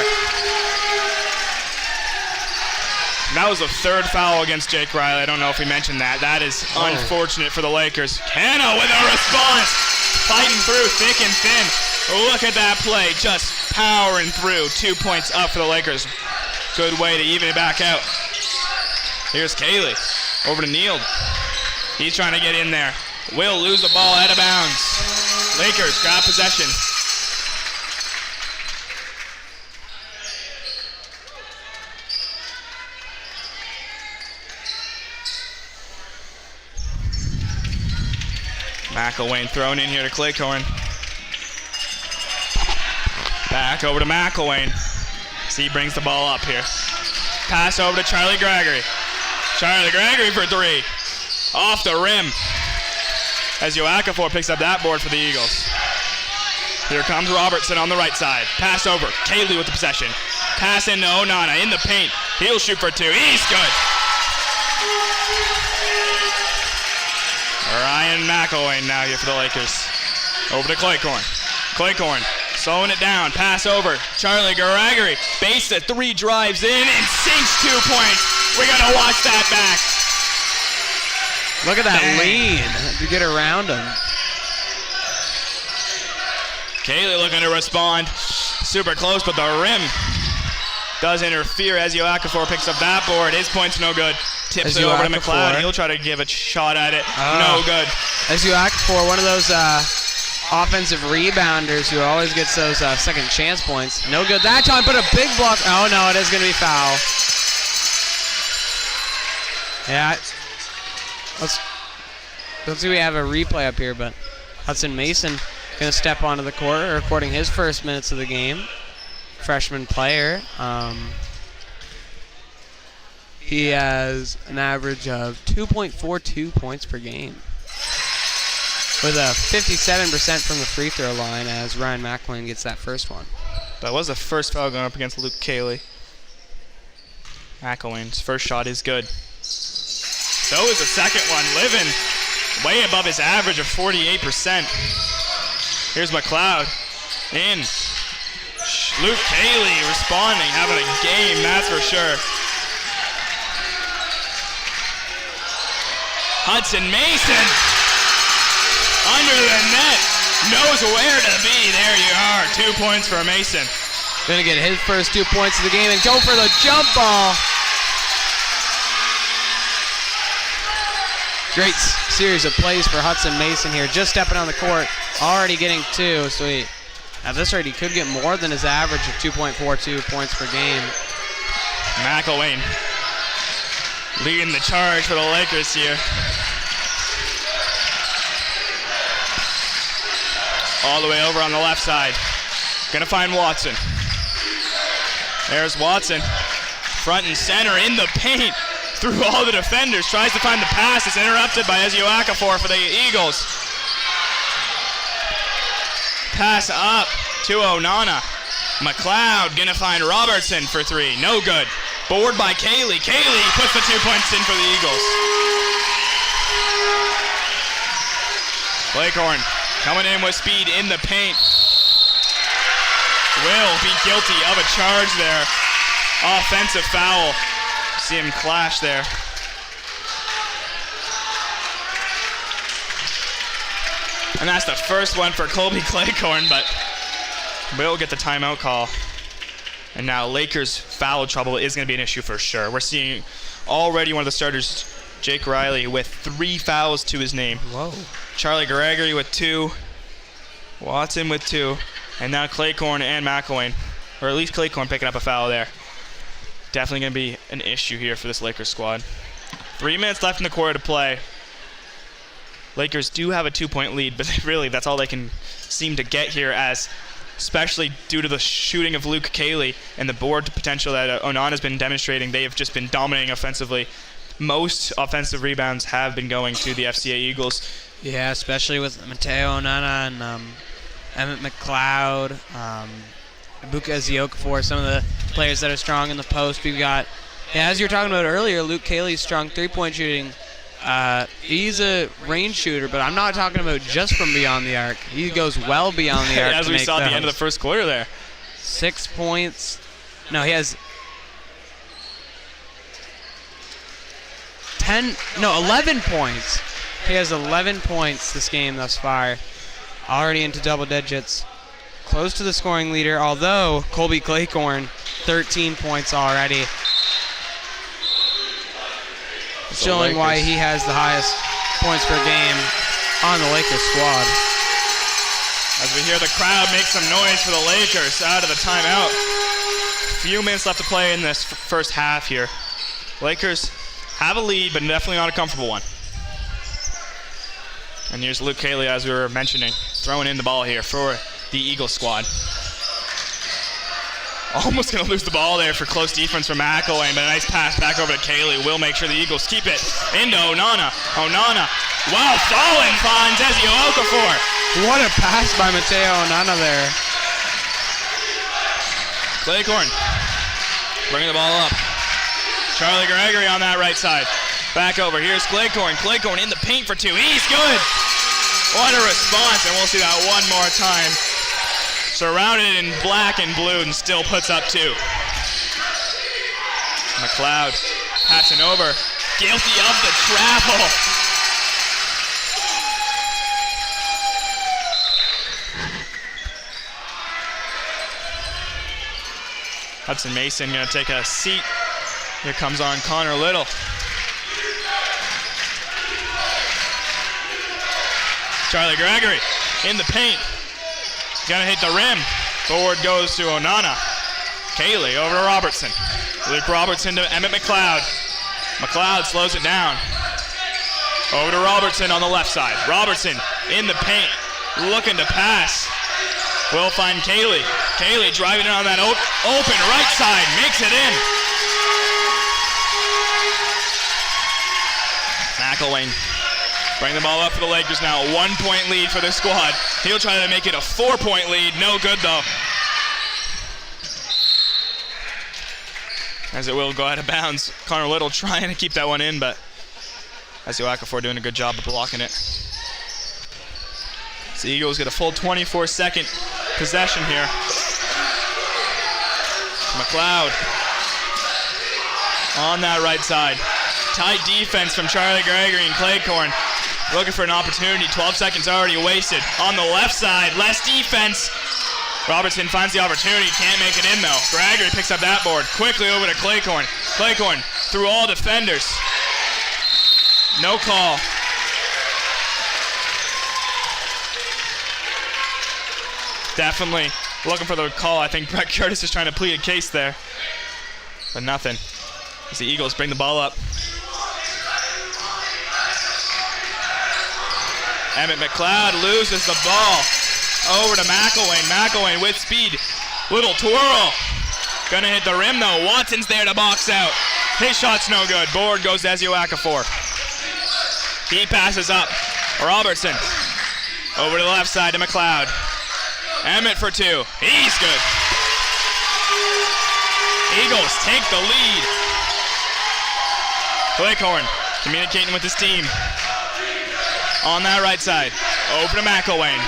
That was the 3rd foul against Jake Riley. I don't know if we mentioned that. That is unfortunate for the Lakers. Hannah with a response. Fighting through thick and thin. Look at that play. Just powering through. 2 points up for the Lakers. Good way to even it back out. Here's Cayley. Over to Neal. He's trying to get in there. Will lose the ball out of bounds. Lakers grab possession. McElwain thrown in here to Claycorn. Back over to McElwain. He brings the ball up here. Pass over to Charlie Gregory. Charlie Gregory for 3. Off the rim. As Joakifor picks up that board for the Eagles. Here comes Robertson on the right side. Pass over. Cayley with the possession. Pass into Onana in the paint. He'll shoot for 2. He's good. Ryan McElwain now here for the Lakers. Over to Claycorn. Claycorn slowing it down. Pass over. Charlie Gregory. Base at 3, drives in and sinks 2 points. We're going to watch that back. Look at that lean to get around him. Cayley looking to respond. Super close, but the rim does interfere as Joakifor picks up that board. His point's no good. Tips it over to McLeod. He'll try to give a shot at it. No good. As Joakifor, one of those offensive rebounders who always gets those second chance points. No good that time, but a big block. Oh, no, it is going to be foul. Yeah. Let's see, we have a replay up here, but Hudson Mason going to step onto the court, recording his first minutes of the game. Freshman player. he has an average of 2.42 points per game, with a 57% from the free throw line as Ryan McElwain gets that first one. That was the first foul going up against Luke Cayley. McElwain's first shot is good. So is the second one. Living way above his average of 48%. Here's McLeod in. Luke Cayley responding, having a game, that's for sure. Hudson Mason under the net, knows where to be. There you are, 2 points for Mason. Gonna get his first 2 points of the game and go for the jump ball. Great series of plays for Hudson Mason here, just stepping on the court, already getting 2. So at this rate, he could get more than his average of 2.42 points per game. McElwain leading the charge for the Lakers here. All the way over on the left side. Gonna find Watson. There's Watson. Front and center in the paint. Through all the defenders. Tries to find the pass. It's interrupted by Ezio Okafor for the Eagles. Pass up to Onana. McLeod gonna find Robertson for 3. No good. Board by Cayley. Cayley puts the 2 points in for the Eagles. Claycorn coming in with speed in the paint. Will be guilty of a charge there. Offensive foul. See him clash there. And that's the first one for Colby Claycorn, but will get the timeout call. And now Lakers foul trouble is going to be an issue for sure. We're seeing already one of the starters, Jake Riley, with 3 fouls to his name. Whoa. Charlie Gregory with 2. Watson with 2. And now Claycorn and McElwain, or at least Claycorn picking up a foul there. Definitely going to be an issue here for this Lakers squad. 3 minutes left in the quarter to play. Lakers do have a 2-point lead, but really that's all they can seem to get here, as especially due to the shooting of Luke Cayley and the board potential that Onana has been demonstrating. They have just been dominating offensively. Most offensive rebounds have been going to the FCA Eagles. Yeah, especially with Mateo Onana and Emmett McLeod, Ibuka Eziokafor, some of the players that are strong in the post. We've got, as you were talking about earlier, Luke Cayley's strong three-point shooting. He's a range shooter, but I'm not talking about just from beyond the arc. He goes well beyond the arc. As we saw at the end of the first quarter there. 6 points. No, he has 11 points. He has 11 points this game thus far. Already into double digits. Close to the scoring leader, although Colby Claycorn, 13 points already. Showing why he has the highest points per game on the Lakers squad. As we hear the crowd make some noise for the Lakers out of the timeout. Few minutes left to play in this first half here. Lakers have a lead, but definitely not a comfortable one. And here's Luke Cayley, as we were mentioning, throwing in the ball here for the Eagles squad. Almost going to lose the ball there for close defense from McElwain, but a nice pass back over to Cayley will make sure the Eagles keep it into Onana. Onana, wow, falling finds Ezio Okafor. What a pass by Mateo Onana there. Claycorn bringing the ball up. Charlie Gregory on that right side. Back over, here's Claycorn. Claycorn in the paint for 2, he's good. What a response, and we'll see that one more time. Surrounded in black and blue and still puts up 2. McLeod passing over. Guilty of the travel. Hudson Mason going to take a seat. Here comes on Connor Little. Charlie Gregory in the paint. Gonna hit the rim. Forward goes to Onana. Cayley over to Robertson. Luke Robertson to Emmett McLeod. McLeod slows it down. Over to Robertson on the left side. Robertson in the paint, looking to pass. Will find Cayley. Cayley driving it on that open right side, makes it in. McElwain. Bring the ball up for the Lakers now. A 1-point lead for their squad. He'll try to make it a 4-point lead. No good though. As it will go out of bounds. Connor Little trying to keep that one in, but SU Okafor doing a good job of blocking it. So the Eagles get a full 24-second possession here. McLeod on that right side. Tight defense from Charlie Gregory and Claycorn. Looking for an opportunity. 12 seconds already wasted. On the left side, less defense. Robertson finds the opportunity. Can't make it in though. Gregory picks up that board. Quickly over to Claycorn. Claycorn through all defenders. No call. Definitely looking for the call. I think Brett Curtis is trying to plead a case there. But nothing. As the Eagles bring the ball up. Emmett McLeod loses the ball. Over to McElwain. McElwain with speed. Little twirl. Gonna hit the rim though. Watson's there to box out. His shot's no good. Board goes to SU Okafor. He passes up. Robertson. Over to the left side to McLeod. Emmett for two. He's good. Eagles take the lead. Claycorn communicating with his team. On that right side. Over to McElwain.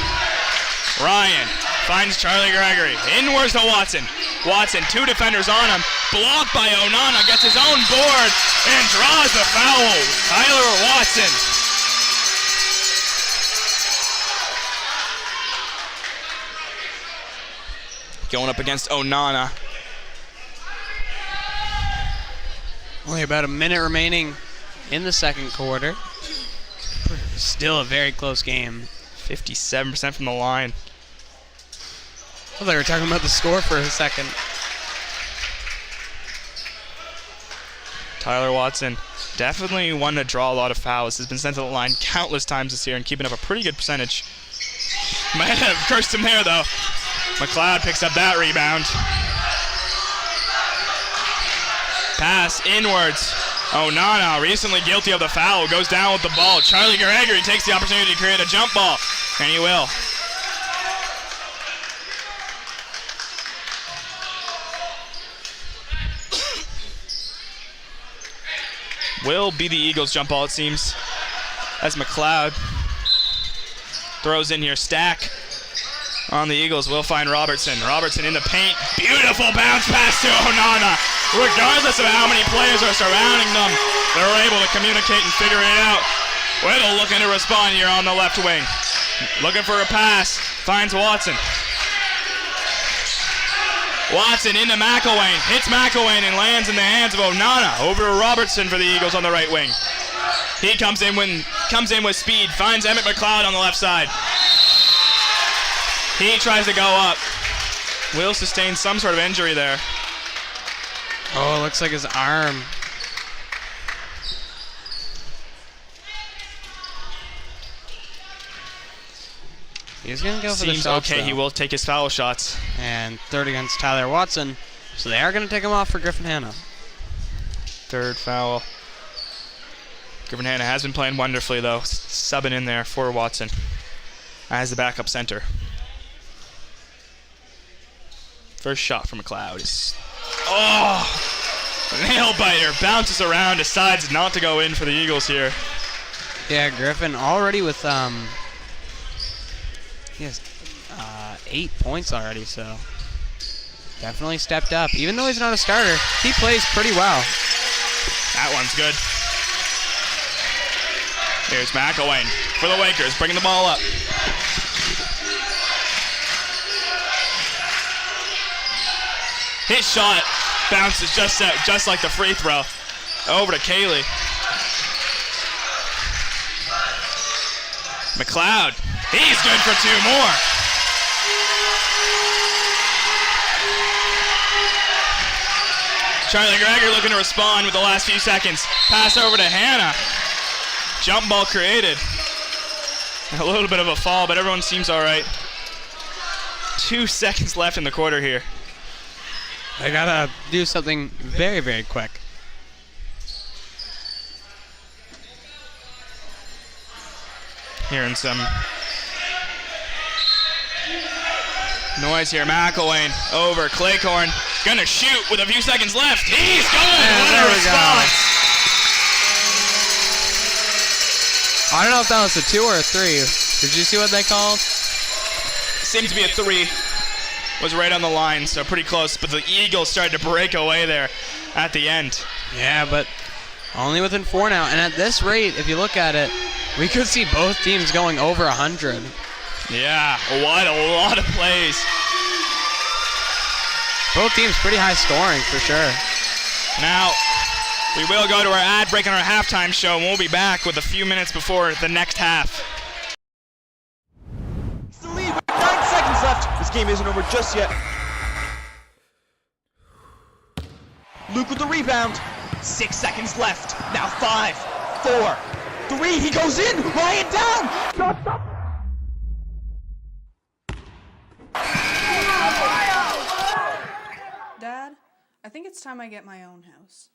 Ryan finds Charlie Gregory. Inwards to Watson. Watson, two defenders on him. Blocked by Onana. Gets his own board and draws the foul. Tyler Watson. Going up against Onana. Only about a minute remaining in the second quarter. Still a very close game. 57% from the line. I thought we were talking about the score for a second. Tyler Watson, definitely one to draw a lot of fouls. Has been sent to the line countless times this year and keeping up a pretty good percentage. Might have cursed him there though. McLeod picks up that rebound. Pass inwards. Onana, recently guilty of the foul, goes down with the ball. Charlie Gregory takes the opportunity to create a jump ball, and he will. Will be the Eagles' jump ball, it seems. As McLeod throws in here. Stack on the Eagles will find Robertson. Robertson in the paint. Beautiful bounce pass to Onana. Regardless of how many players are surrounding them, they're able to communicate and figure it out. Whittle looking to respond here on the left wing. Looking for a pass. Finds Watson. Watson into McElwain. Hits McElwain and lands in the hands of Onana. Over to Robertson for the Eagles on the right wing. He comes in with speed. Finds Emmett McLeod on the left side. He tries to go up. Will sustain some sort of injury there. Oh, it looks like his arm. He's going to go for the shots, okay, though. he will take his foul shots. And third against Tyler Watson. So they are going to take him off for Griffin Hanna. Third foul. Griffin Hanna has been playing wonderfully, though. Subbing in there for Watson as the backup center. First shot from McLeod is... Oh! Nail biter. Bounces around, decides not to go in for the Eagles here. Yeah, Griffin already with... He has 8 points already, so definitely stepped up. Even though he's not a starter, he plays pretty well. That one's good. Here's McElwain for the Lakers, bringing the ball up. His shot bounces just like the free throw. Over to Cayley. McLeod. He's good for two more. Charlie Gregory looking to respond with the last few seconds. Pass over to Hanna. Jump ball created. A little bit of a fall, but everyone seems all right. 2 seconds left in the quarter here. They gotta do something very, very quick. Hearing some noise here. McElwain over Claycorn. Gonna shoot with a few seconds left. He's going! What there a we response! I don't know if that was a 2 or a 3. Did you see what they called? Seemed to be a 3. Was right on the line, so pretty close. But the Eagles started to break away there at the end. Yeah, but only within 4 now. And at this rate, if you look at it, we could see both teams going over 100. Yeah, what a lot of plays. Both teams pretty high scoring for sure. Now, we will go to our ad break on our halftime show, and we'll be back with a few minutes before the next half. It's the lead with 9 seconds left. This game isn't over just yet. Luke with the rebound. 6 seconds left. Now 5, 4, 3. He goes in. Ryan down. Shut up. Dad, I think it's time I get my own house.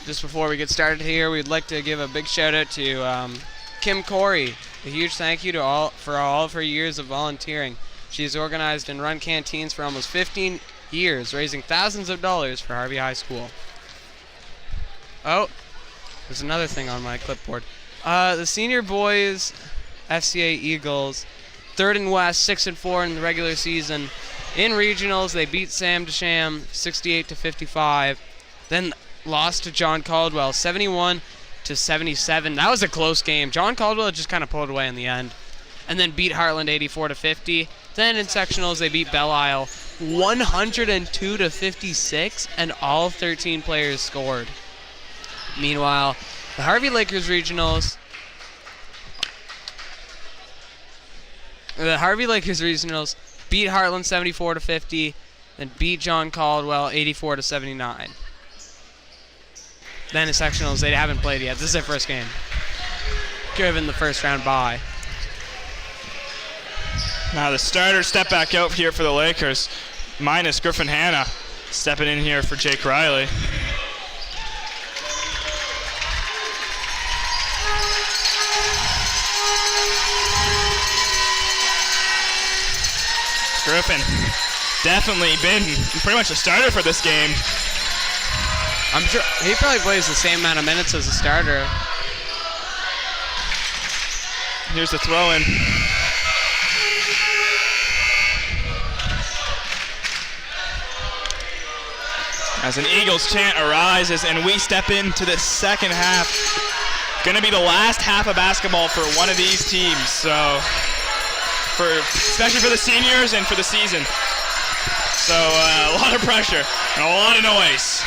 just before we get started here, we'd like to give a big shout out to Kim Corey. A huge thank you to all of her years of volunteering. She's organized and run canteens for almost 15 years, raising thousands of dollars for Harvey High School. Oh, there's another thing on my clipboard. The senior boys FCA Eagles, 3rd in West, 6-4 in the regular season. In regionals, they beat Sam DeSham 68-55, then lost to John Caldwell 71-77. That was a close game. John Caldwell just kind of pulled away in the end, and then beat Heartland 84-50. Then in sectionals, they beat Belle Isle 102-56, and all 13 players scored. Meanwhile, the Harvey Lakers regionals. The Harvey Lakers regionals beat Heartland 74-50, then beat John Caldwell 84-79. Then in sectionals, they haven't played yet. This is their first game, given the first round bye. Now the starters step back out here for the Lakers, minus Griffin Hanna, stepping in here for Jake Riley. Griffin definitely been pretty much a starter for this game. I'm sure he probably plays the same amount of minutes as a starter. Here's the throw in. As an Eagles chant arises and we step into the second half. Gonna be the last half of basketball for one of these teams, so especially for the seniors and for the season. So a lot of pressure and a lot of noise.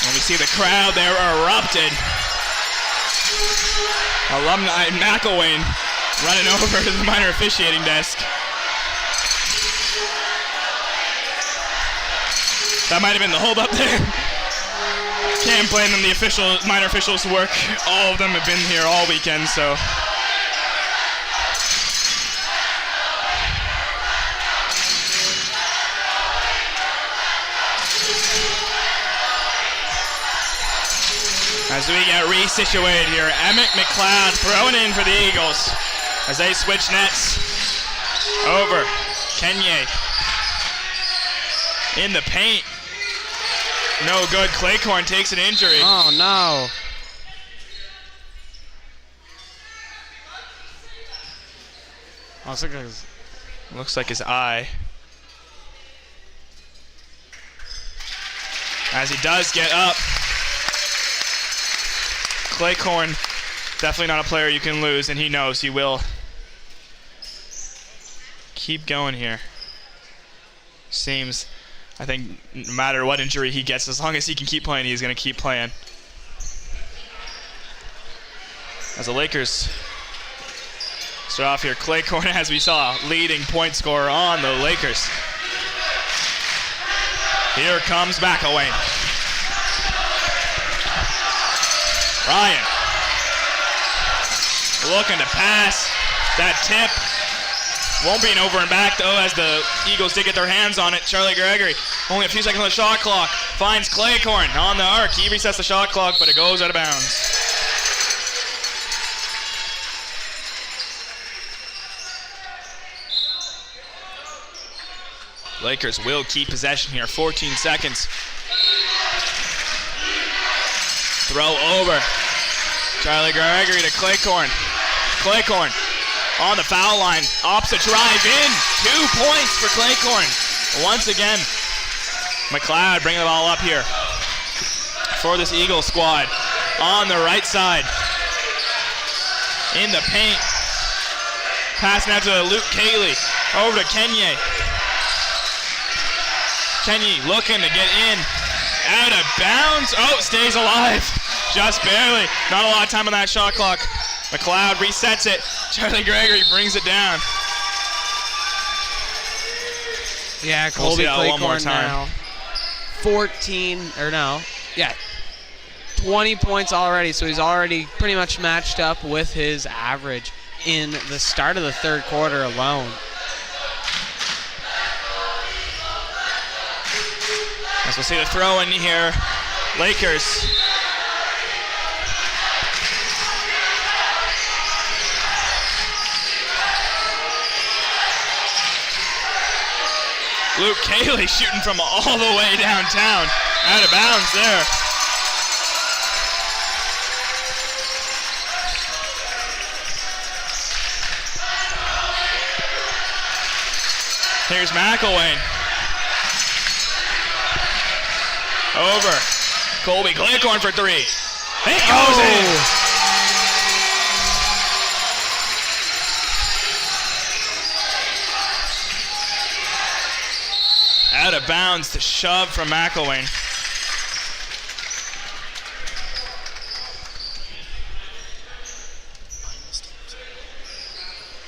And we see the crowd there erupted. Alumni McElwain running over to the minor officiating desk. That might have been the holdup there. Can't blame them. The minor officials work. All of them have been here all weekend, so. As we get resituated here, Emmett McLeod throwing in for the Eagles as they switch nets over. Kenye in the paint. No good. Claycorn takes an injury. Oh, no. Looks like his eye. As he does get up. Claycorn, definitely not a player you can lose, and he knows he will. Keep going here. Seems, I think, no matter what injury he gets, as long as he can keep playing, he's going to keep playing. As the Lakers start off here, Claycorn, as we saw, leading point scorer on the Lakers. Here comes McElwain. Ryan looking to pass. That tip won't be an over and back, though, as the Eagles did get their hands on it. Charlie Gregory, only a few seconds on the shot clock, finds Claycorn on the arc. He resets the shot clock, but it goes out of bounds. Lakers will keep possession here. 14 seconds. Throw over. Charlie Gregory to Claycorn. Claycorn on the foul line. Opposite drive in. 2 points for Claycorn. Once again, McLeod bringing the ball up here for this Eagles squad. On the right side. In the paint. Passing out to Luke Cayley. Over to Kenye. Kenye looking to get in. Out of bounds. Oh, stays alive. Just barely. Not a lot of time on that shot clock. McLeod resets it. Charlie Gregory brings it down. Yeah, Colby We'll see one more Claycorn time. now. 20 points already, so he's already pretty much matched up with his average. in the start of the third quarter alone. As we'll see the throw in here. Lakers. Luke Cayley shooting from all the way downtown. Out of bounds there. Here's McElwain. Over. Colby Claycorn for three. It goes in. Out of bounds, the shove from McElwain.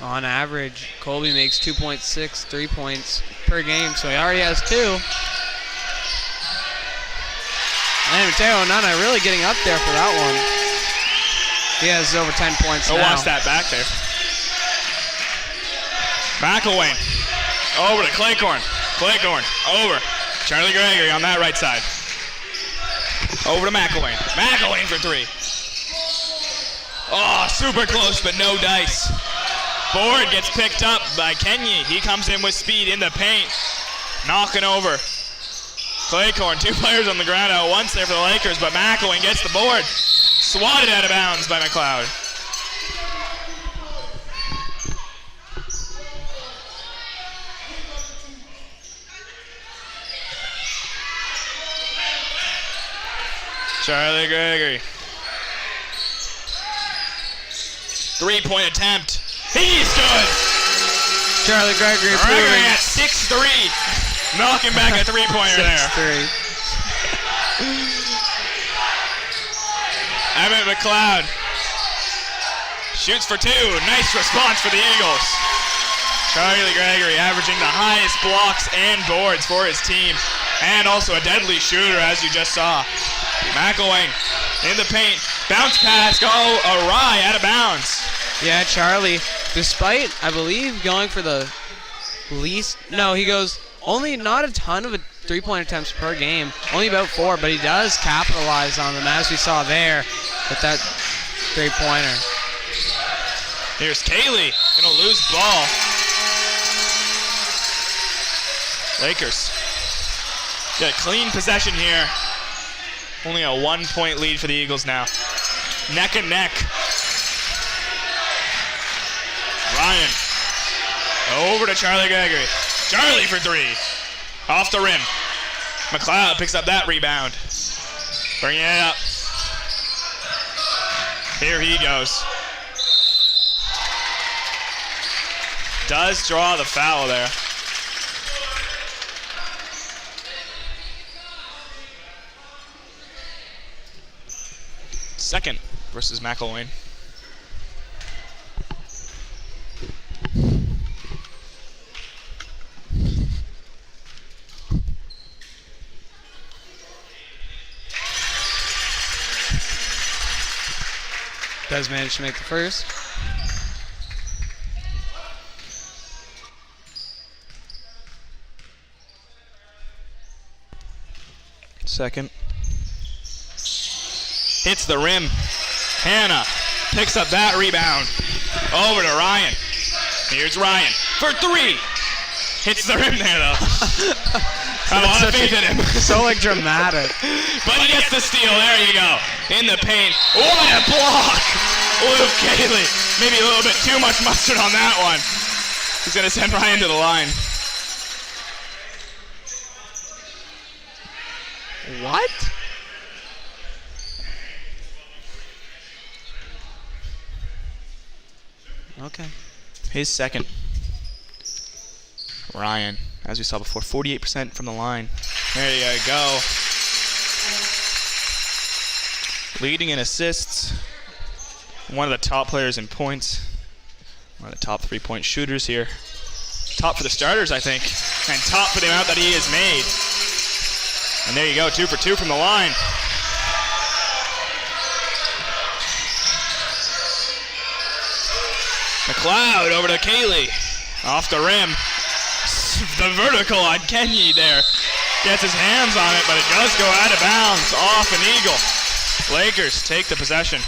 On average, Colby makes 2.6 3-points per game, so he already has two. And Mateo Onana really getting up there for that one. He has over 10 points now. Watch that back there. McElwain. Over to Claycorn. Claycorn. Over. Charlie Gregory on that right side. Over to McElwain. McElwain for three. Oh, super close, but no dice. Board gets picked up by Kenyi. He comes in with speed in the paint. Knocking over. Claycorn, two players on the ground out once there for the Lakers, but McElwain gets the board. Swatted out of bounds by McLeod. Charlie Gregory. Three-point attempt. He's good. Charlie Gregory Gregory at 6'3". Knocking back a three-pointer there. 6'3". Emmett McLeod shoots for two. Nice response for the Eagles. Charlie Gregory averaging the highest blocks and boards for his team. And also a deadly shooter, as you just saw. McElwain in the paint. Bounce pass go awry, out of bounds. Yeah, Charlie, despite, I believe, going for the least, no, he goes only not a ton of three-point attempts per game, only about 4, but he does capitalize on them, as we saw there with that three-pointer. Here's Cayley, gonna lose ball. Lakers got a clean possession here. Only a 1-point lead for the Eagles now. Neck and neck. Ryan. Over to Charlie Gregory. Charlie for three. Off the rim. McLeod picks up that rebound. Bringing it up. Here he goes. Does draw the foul there. Second versus McElwain. Does manage to make the first. Second. Hits the rim. Hannah picks up that rebound. Over to Ryan. Here's Ryan for three. Hits the rim there though. I have a lot of faith in him. So like dramatic. But he gets the steal. There you go. In the paint. What a block. Luke Cayley. Maybe a little bit too much mustard on that one. He's going to send Ryan to the line. What? Okay. His second. Ryan, as we saw before, 48% from the line. There you go. Leading in assists. One of the top players in points. One of the top three-point shooters here. Top for the starters, I think. And top for the amount that he has made. And there you go, 2 for 2 from the line. McLeod over to Kaylee. Off the rim. The vertical on Kenny there. Gets his hands on it, but it does go out of bounds. Off an eagle. Lakers take the possession.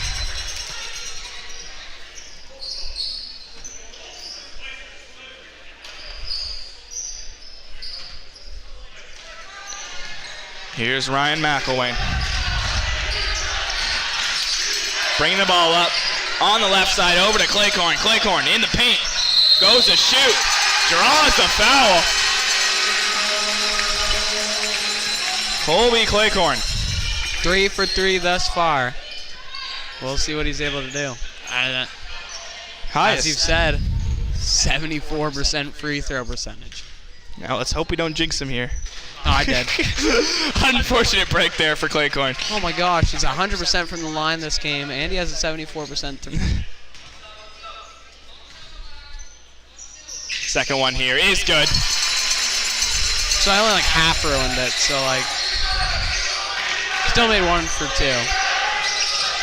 Here's Ryan McElwain. Bringing the ball up on the left side over to Claycorn. Claycorn in the paint. Goes to shoot. Draws the foul. Colby Claycorn. 3 for 3 thus far. We'll see what he's able to do. As you've Highest. said, 74% free throw percentage. Now let's hope we don't jinx him here. Oh, I did. Unfortunate break there for Claycorn. Oh my gosh, he's 100% from the line this game, and he has a 74% three. Second one here is good. So I only like half ruined it, so like still made 1 for 2.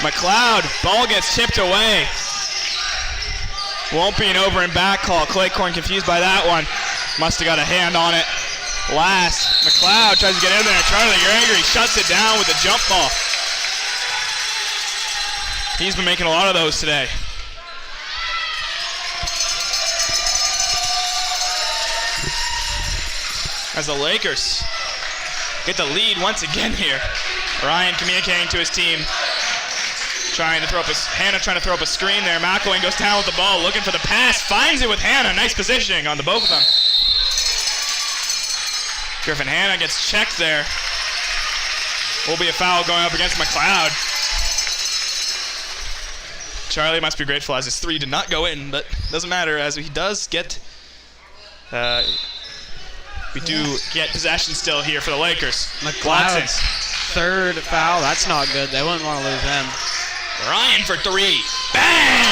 McLeod, ball gets tipped away. Won't be an over and back call. Claycorn confused by that one. Must have got a hand on it. Last, McLeod tries to get in there. Charlie Gregory shuts it down with a jump ball. He's been making a lot of those today. As the Lakers get the lead once again here. Ryan communicating to his team. Hannah trying to throw up a screen there. McElwain goes down with the ball, looking for the pass. Finds it with Hannah. Nice positioning on the both of them. Griffin Hannah gets checked there. Will be a foul going up against McLeod. Charlie must be grateful as his 3 did not go in, but doesn't matter as he does get... we do get possession still here for the Lakers. McLeod's third foul. That's not good. They wouldn't want to lose him. Ryan for 3. Bang!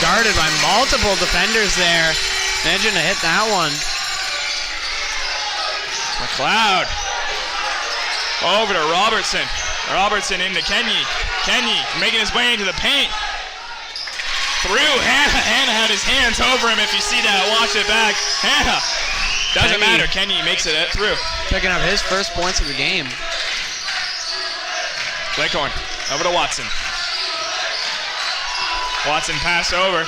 Guarded by multiple defenders there. Managing to hit that one. McLeod over to Robertson. Robertson into Kenny. Kenny making his way into the paint. Through Hannah. Hannah had his hands over him. If you see that, watch it back. Hannah. Doesn't matter. Kenny makes it through. Picking up his first points of the game. Claycorn over to Watson. Watson passed over.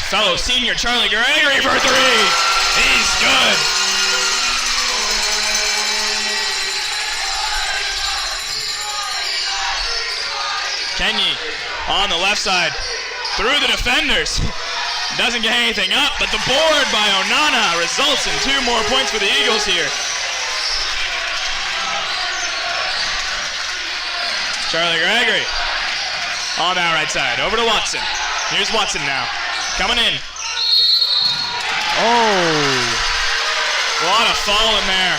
Fellow senior Charlie Gregory for 3. He's good. Kenny on the left side through the defenders. Doesn't get anything up, but the board by Onana results in 2 more points for the Eagles here. Charlie Gregory on that right side. Over to Watson. Here's Watson now. Coming in. Oh. A lot of falling there.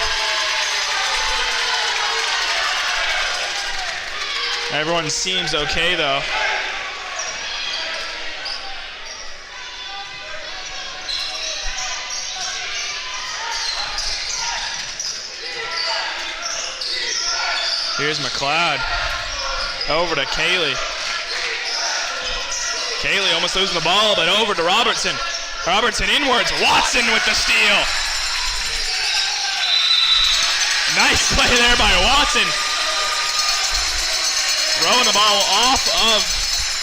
Everyone seems okay though. Here's McLeod. Over to Kaylee. Kaylee almost losing the ball, but over to Robertson. Robertson inwards. Watson with the steal. Nice play there by Watson. Throwing the ball off of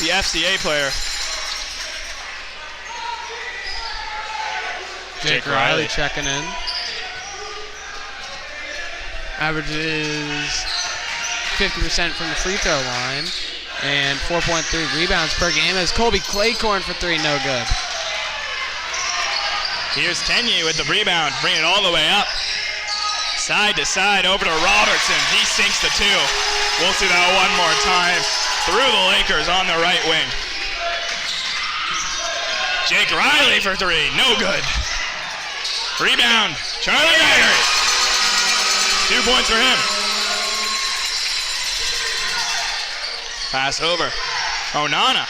the FCA player. Jake Riley checking in. Averages 50% from the free throw line and 4.3 rebounds per game as Colby Claycorn for 3, no good. Here's Kenny with the rebound, bringing it all the way up. Side to side over to Robertson. He sinks the 2. We'll see that one more time. Through the Lakers on the right wing. Jake Riley for 3, no good. Rebound, Charlie Gregory. 2 points for him. Pass over. Onana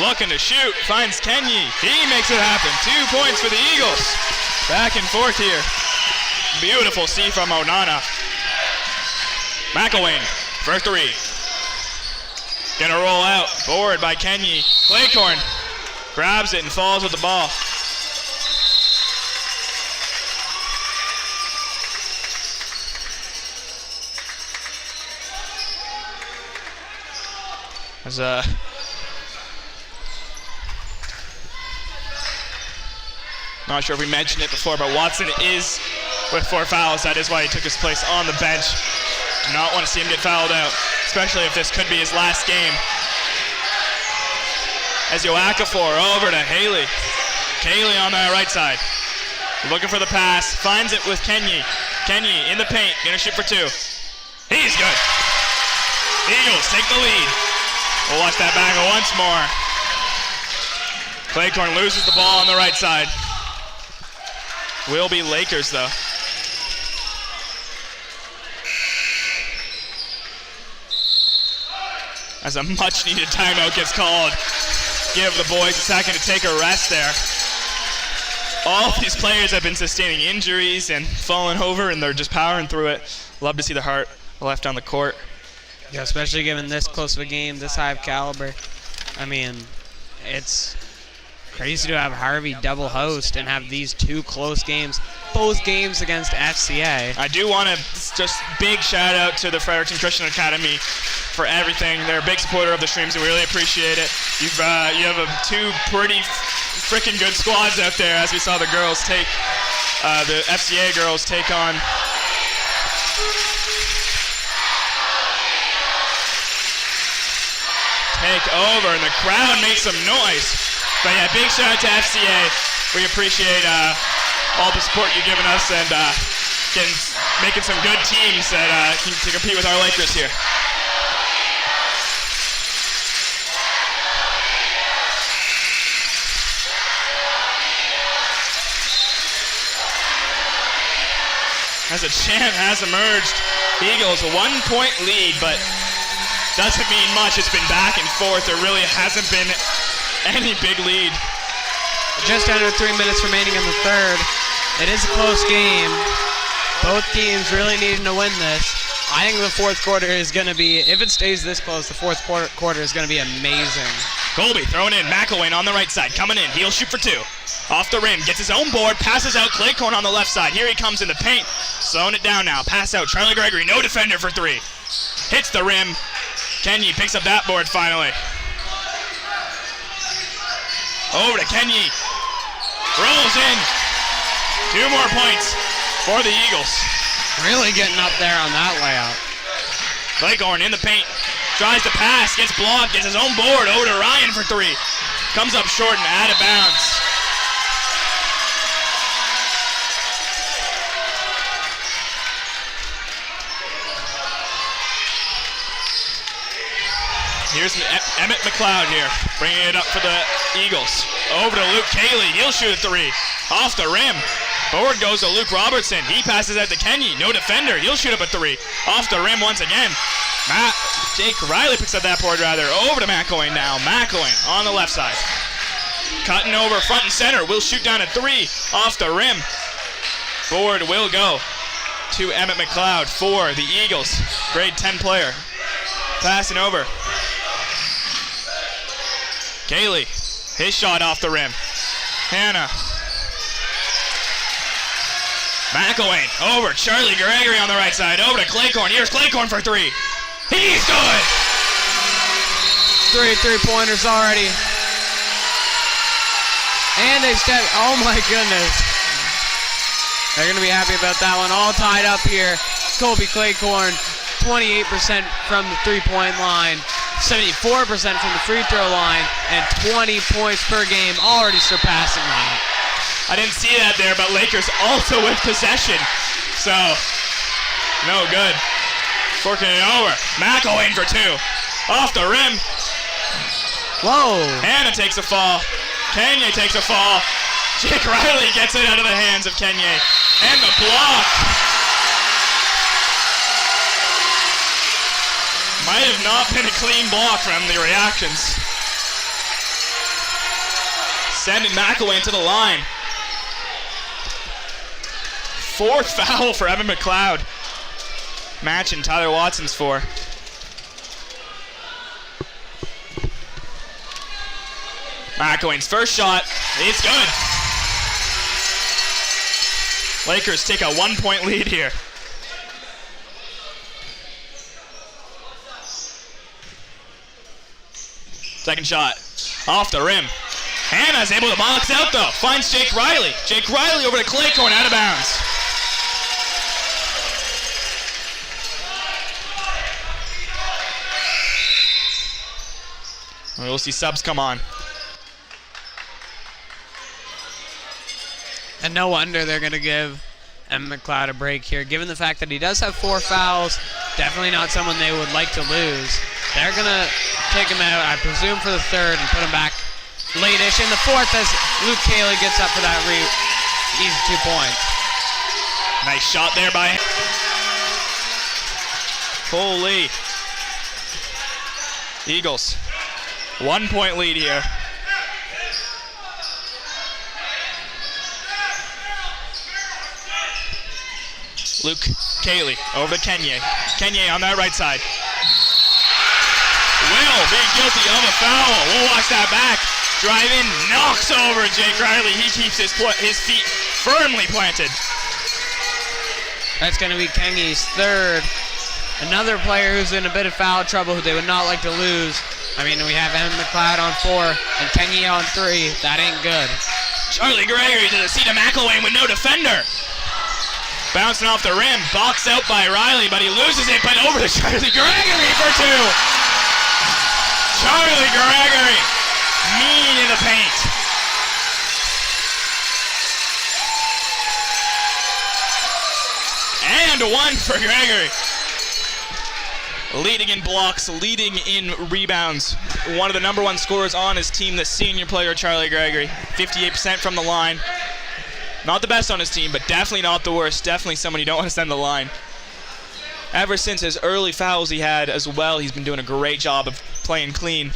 looking to shoot. Finds Kenny. He makes it happen. 2 points for the Eagles. Back and forth here. Beautiful C from Onana. McElwain for 3. Gonna roll out. Board by Kenny. Claycorn grabs it and falls with the ball. Not sure if we mentioned it before, but Watson is with 4 fouls. That is why he took his place on the bench. Do not want to see him get fouled out, especially if this could be his last game. As Okafor over to Haley. Haley on the right side. Looking for the pass. Finds it with Kenyi. Kenyi in the paint. Gonna shoot for 2. He's good. Eagles take the lead. We'll watch that back once more. Claycorn loses the ball on the right side. Will be Lakers though. As a much needed timeout gets called. Give the boys a second to take a rest there. All of these players have been sustaining injuries and falling over, and they're just powering through it. Love to see the heart left on the court. Yeah, especially given this close of a game, this high of caliber. I mean, it's crazy to have Harvey double host and have these 2 close games, both games against FCA. I do want to just big shout out to the Frederiction Christian Academy for everything. They're a big supporter of the streams, and we really appreciate it. You have 2 pretty freaking good squads out there, as we saw the girls take, the FCA girls take on over, and the crowd makes some noise. But yeah, big shout out to FCA. We appreciate all the support you've given us, and making some good teams that can compete with our Lakers here. As a chant has emerged, Eagles a 1-point lead, but doesn't mean much. It's been back and forth. There really hasn't been any big lead. Just under 3 minutes remaining in the third. It is a close game. Both teams really needing to win this. I think the fourth quarter is going to be, if it stays this close, the fourth quarter is going to be amazing. Colby throwing in. McElwain on the right side, coming in. He'll shoot for 2. Off the rim, gets his own board, passes out. Claycorn on the left side. Here he comes in the paint. Slowing it down now. Pass out. Charlie Gregory, no defender for 3. Hits the rim. Kenyi picks up that board finally. Over to Kenyi. Rolls in. 2 more points for the Eagles. Really getting up there on that layout. Claycorn in the paint. Tries to pass, gets blocked, gets his own board. Over to Ryan for 3. Comes up short and out of bounds. Here's Emmett McLeod here, bringing it up for the Eagles. Over to Luke Cayley, he'll shoot a 3. Off the rim, board goes to Luke Robertson. He passes out to Kenyi, no defender, he'll shoot up a 3. Off the rim once again. Jake Riley picks up that board rather. Over to McElwain now, McElwain on the left side. Cutting over front and center, will shoot down a 3. Off the rim. Board will go to Emmett McLeod for the Eagles. Grade 10 player. Passing over. Cayley, his shot off the rim. Hannah. McElwain, over. Charlie Gregory on the right side. Over to Claycorn. Here's Claycorn for 3. He's good! 3 3-pointers already. And they step, oh my goodness. They're going to be happy about that one. All tied up here. Colby Claycorn, 28% from the 3-point line. 74% from the free throw line, and 20 points per game, already surpassing that. I didn't see that there, but Lakers also with possession. So, no good. Forking it over. McElwain for 2. Off the rim. Whoa. Hannah takes a fall. Kenya takes a fall. Jake Riley gets it out of the hands of Kenya. And the block. Might have not been a clean block from the reactions. Sending McElwain to the line. 4th foul for Evan McLeod. Matching Tyler Watson's 4. McElwain's first shot is good. Lakers take a 1-point lead here. Second shot off the rim. Hannah's able to box out though. Finds Jake Riley. Jake Riley over to Claycorn, out of bounds. We'll see subs come on. And no wonder they're going to give M. McLeod a break here. Given the fact that he does have 4 fouls, definitely not someone they would like to lose. They're going to take him out, I presume, for the third and put him back late-ish in the fourth as Luke Cayley gets up for that easy 2 points. Nice shot there by Holy. Eagles. 1-point lead here. Luke Cayley over to Kenye. Kenye on that right side. Will being guilty of a foul. We'll watch that back. Drive in, knocks over Jake Riley. He keeps his feet firmly planted. That's going to be Kenye's third. Another player who's in a bit of foul trouble who they would not like to lose. I mean, we have M. McLeod on 4 and Kenye on 3. That ain't good. Charlie Gregory to the seat of McElwain with no defender. Bouncing off the rim, boxed out by Riley, but he loses it, but over to Charlie Gregory for 2. Charlie Gregory, mean in the paint. And 1 for Gregory. Leading in blocks, leading in rebounds. One of the #1 scorers on his team, the senior player, Charlie Gregory. 58% from the line. Not the best on his team, but definitely not the worst. Definitely someone you don't want to send the line. Ever since his early fouls he had as well, he's been doing a great job of playing clean.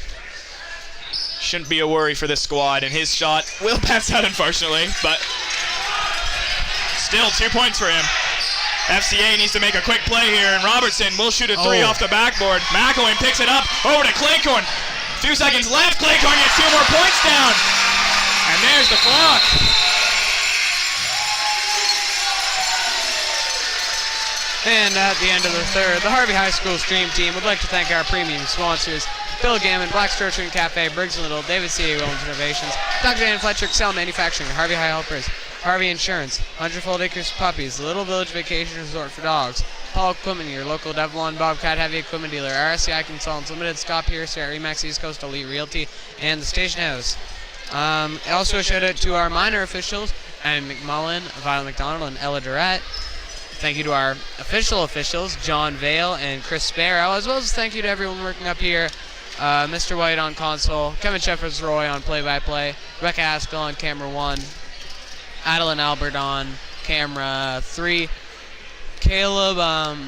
Shouldn't be a worry for this squad, and his shot will bounce out, unfortunately, but still 2 points for him. FCA needs to make a quick play here, and Robertson will shoot a 3 off the backboard. McElwain picks it up, over to Claycorn. 2 seconds left, Claycorn gets 2 more points down. And there's the clock. And at the end of the third, the Harvey High School Stream team would like to thank our premium sponsors, Bill Gammon, Black's Fletcher Café, Briggs and Little, David C. Williams Renovations, Dr. Dan Fletcher, Excel Manufacturing, Harvey High Helpers, Harvey Insurance, Hundredfold Acres Puppies, the Little Village Vacation Resort for Dogs, Paul Equipment, your local Devlon Bobcat Heavy Equipment Dealer, RSEI Consultants Ltd, Scott Pierce, Remax East Coast Elite Realty, and the Station House. Also a shout out to our minor officials, Anne McMullen, Violet McDonald, and Ella Durrett. Thank you to our official officials, John Vale and Chris Sparrow, as well as thank you to everyone working up here. Mr. White on console, Kevin Shepherds-Roy on play-by-play, Rebecca Aspel on camera 1, Adeline Albert on camera 3, Caleb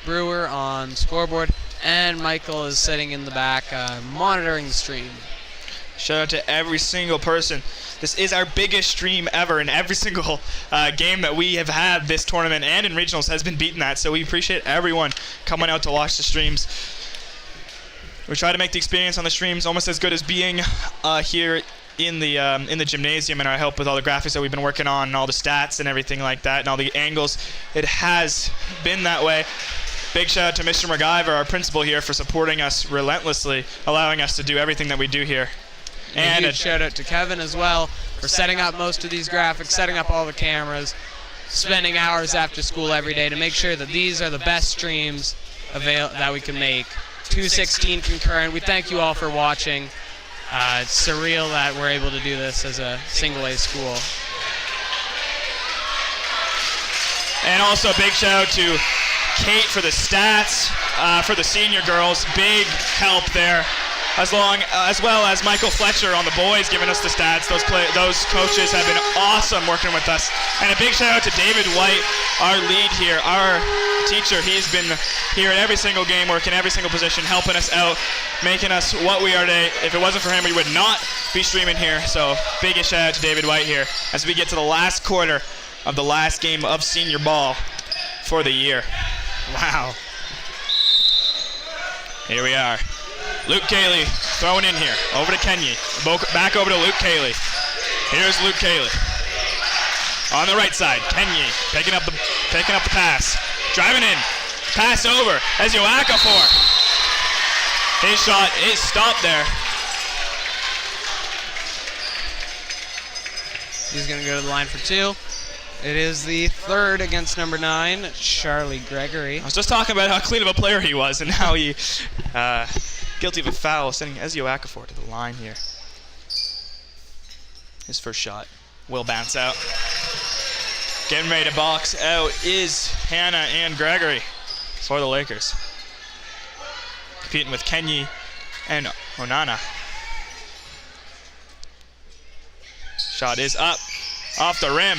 Brewer on scoreboard, and Michael is sitting in the back monitoring the stream. Shout out to every single person. This is our biggest stream ever, and every single game that we have had this tournament and in regionals has been beaten that, so we appreciate everyone coming out to watch the streams. We try to make the experience on the streams almost as good as being here in the gymnasium, and our help with all the graphics that we've been working on and all the stats and everything like that and all the angles. It has been that way. Big shout out to Mr. MacGyver, our principal here, for supporting us relentlessly, allowing us to do everything that we do here. And a huge shout out to Kevin as well for setting up most of these graphics, setting up all the cameras, spending hours after school every day to make sure that these are the best streams that we can make. 216 concurrent. We thank you all for watching. It's surreal that we're able to do this as a single-A school. And also a big shout out to Kate for the stats for the senior girls. Big help there. As well as Michael Fletcher on the boys giving us the stats. Those coaches have been awesome working with us. And a big shout out to David White, our lead here, our teacher. He's been here at every single game, working every single position, helping us out, making us what we are today. If it wasn't for him, we would not be streaming here. So biggest shout out to David White here as we get to the last quarter of the last game of senior ball for the year. Wow. Here we are. Luke Cayley throwing in here. Over to Kenny. Back over to Luke Cayley. Here's Luke Cayley. On the right side, Kenny picking up the pass. Driving in. Pass over. Ezio Okafor. His shot is stopped there. He's going to go to the line for 2. It is the third against number 9, Charlie Gregory. I was just talking about how clean of a player he was and how he guilty of a foul, sending Ezio Okafor to the line here. His first shot will bounce out. Getting ready to box out is Hannah and Gregory for the Lakers. Competing with Kenny and Onana. Shot is up, off the rim.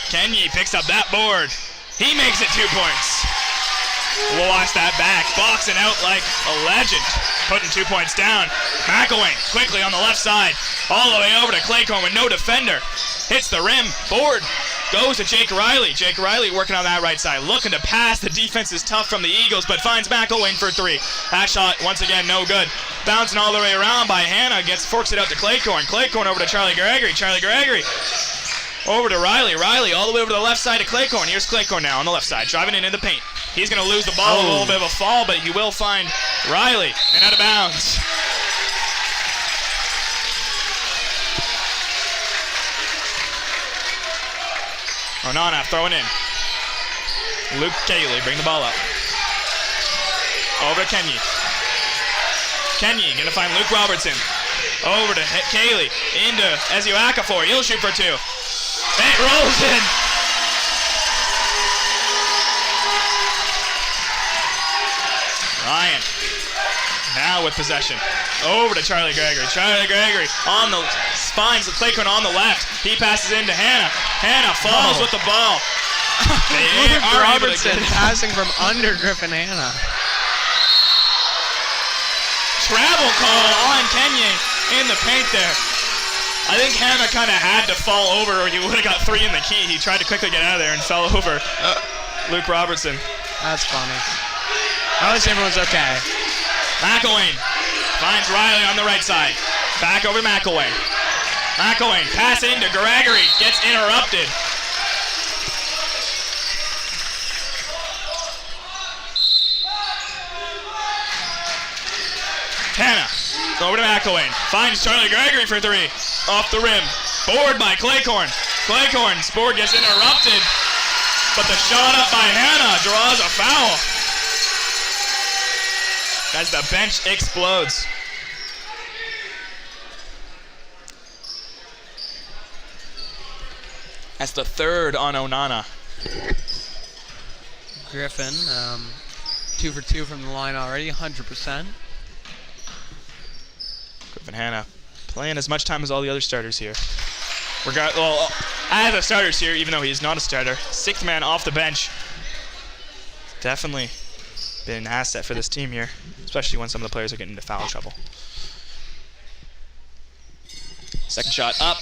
Kenny picks up that board. He makes it 2 points. We'll watch that back. Boxing out like a legend. Putting 2 points down. McElwain quickly on the left side. All the way over to Claycorn with no defender. Hits the rim. Board goes to Jake Riley. Jake Riley working on that right side. Looking to pass. The defense is tough from the Eagles, but finds McElwain for 3. That shot, once again, no good. Bouncing all the way around by Hannah. Forks it out to Claycorn. Claycorn over to Charlie Gregory. Charlie Gregory over to Riley. Riley all the way over to the left side of Claycorn. Here's Claycorn now on the left side, driving in the paint. He's going to lose the ball, a little bit of a fall, but he will find Riley and out of bounds. Onana throwing in. Luke Cayley bring the ball up. Over to Kenny. Kenny going to find Luke Robertson. Over to Cayley. Into Ezio Okafor. He'll shoot for 2. It rolls in. Ryan now with possession. Over to Charlie Gregory. Charlie Gregory finds the Claycorn on the left. He passes into Hannah. Hannah falls with the ball. Luke Robertson passing from under Griffin Hannah. Travel call on Kenny in the paint there. I think Hannah kind of had to fall over or he would have got 3 in the key. He tried to quickly get out of there and fell over Luke Robertson. That's funny. At least everyone's okay. McElwain finds Riley on the right side. Back over to McElwain. McElwain pass into Gregory. Gets interrupted. Hannah over to McElwain. Finds Charlie Gregory for 3. Off the rim. Board by Claycorn. Claycorn's board gets interrupted. But the shot up by Hannah draws a foul. As the bench explodes. That's the third on Onana. Griffin, 2 for 2 from the line already, 100%. Griffin Hannah playing as much time as all the other starters here. As a starters here, even though he's not a starter. 6th man off the bench. Definitely been an asset for this team here, especially when some of the players are getting into foul trouble. Second shot up.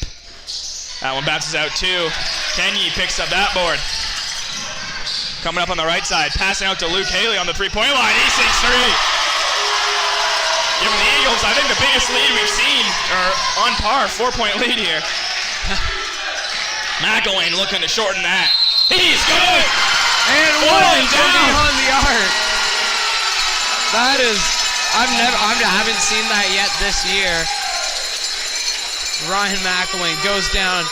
That one bounces out too. Kenny picks up that board. Coming up on the right side, passing out to Luke Cayley on the 3-point line. He sinks 3. Giving the Eagles, I think, the biggest lead we've seen, or on par, 4-point lead here. McElwain looking to shorten that. He's good! And one down on the arc. That is, I haven't seen that yet this year. Ryan McElwain goes down,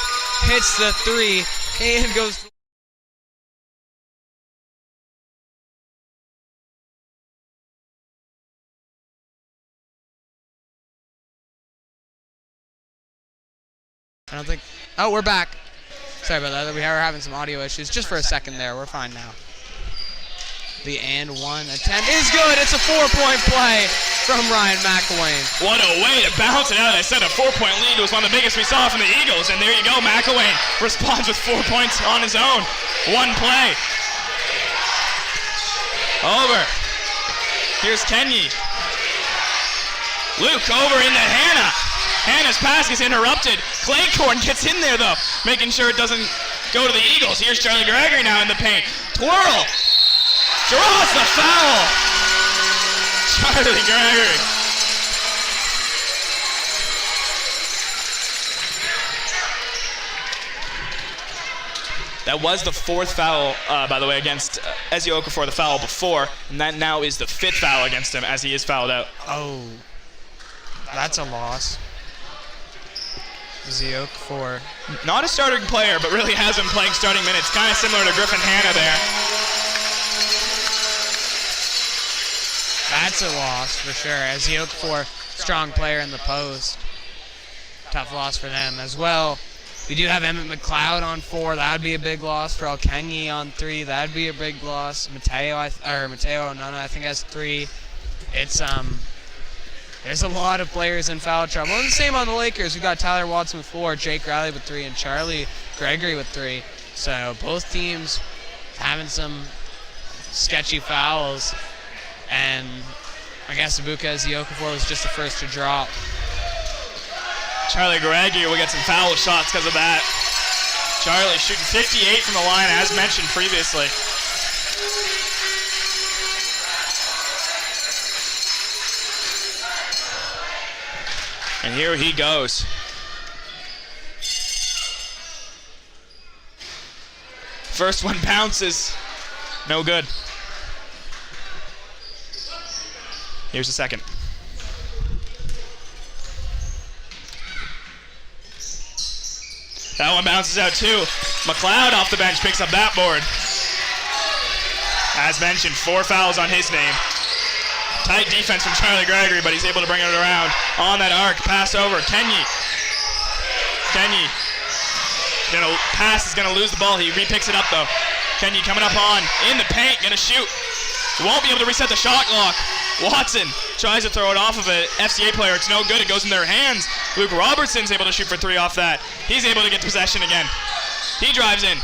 hits the 3, and goes. I don't think. Oh, we're back. Sorry about that. We were having some audio issues. Just for a second there. We're fine now. The and 1 attempt is good. It's a 4-point play from Ryan McElwain. What a way to bounce it out. I said a 4-point lead was one of the biggest we saw from the Eagles. And there you go. McElwain responds with 4 points on his own. 1 play. Over. Here's Kenny. Luke over into Hannah. Hannah's pass gets interrupted. Claycorn gets in there, though, making sure it doesn't go to the Eagles. Here's Charlie Gregory now in the paint. Twirl. Draws the foul. Charlie Gregory. That was the 4th foul, by the way, against Ezio Okafor, the foul before, and that now is the 5th foul against him as he is fouled out. Oh, that's a loss. Ezio Okafor. Not a starting player, but really has been playing starting minutes. Kind of similar to Griffin Hanna there. That's a loss for sure. Ezio Okafor, strong player in the post. Tough loss for them as well. We do have Emmett McLeod on 4. That would be a big loss for Alkenyi on 3. That would be a big loss. Mateo Onana, I think, has 3. It's there's a lot of players in foul trouble. And the same on the Lakers. We got Tyler Watson with 4, Jake Riley with 3, and Charlie Gregory with 3. So both teams having some sketchy fouls. And I guess Ibuka Ezio-Okafor was just the first to drop. Charlie Gregory will get some foul shots because of that. Charlie shooting 58 from the line, as mentioned previously. And here he goes. First one bounces. No good. Here's the second. That one bounces out too. McLeod off the bench picks up that board. As mentioned, 4 fouls on his name. Tight defense from Charlie Gregory, but he's able to bring it around. On that arc, pass over. Kenyi. Pass is gonna lose the ball. He repicks it up though. Kenyi coming up on in the paint, gonna shoot. He won't be able to reset the shot clock. Watson tries to throw it off of an FCA player. It's no good. It goes in their hands. Luke Robertson's able to shoot for 3 off that. He's able to get possession again. He drives in.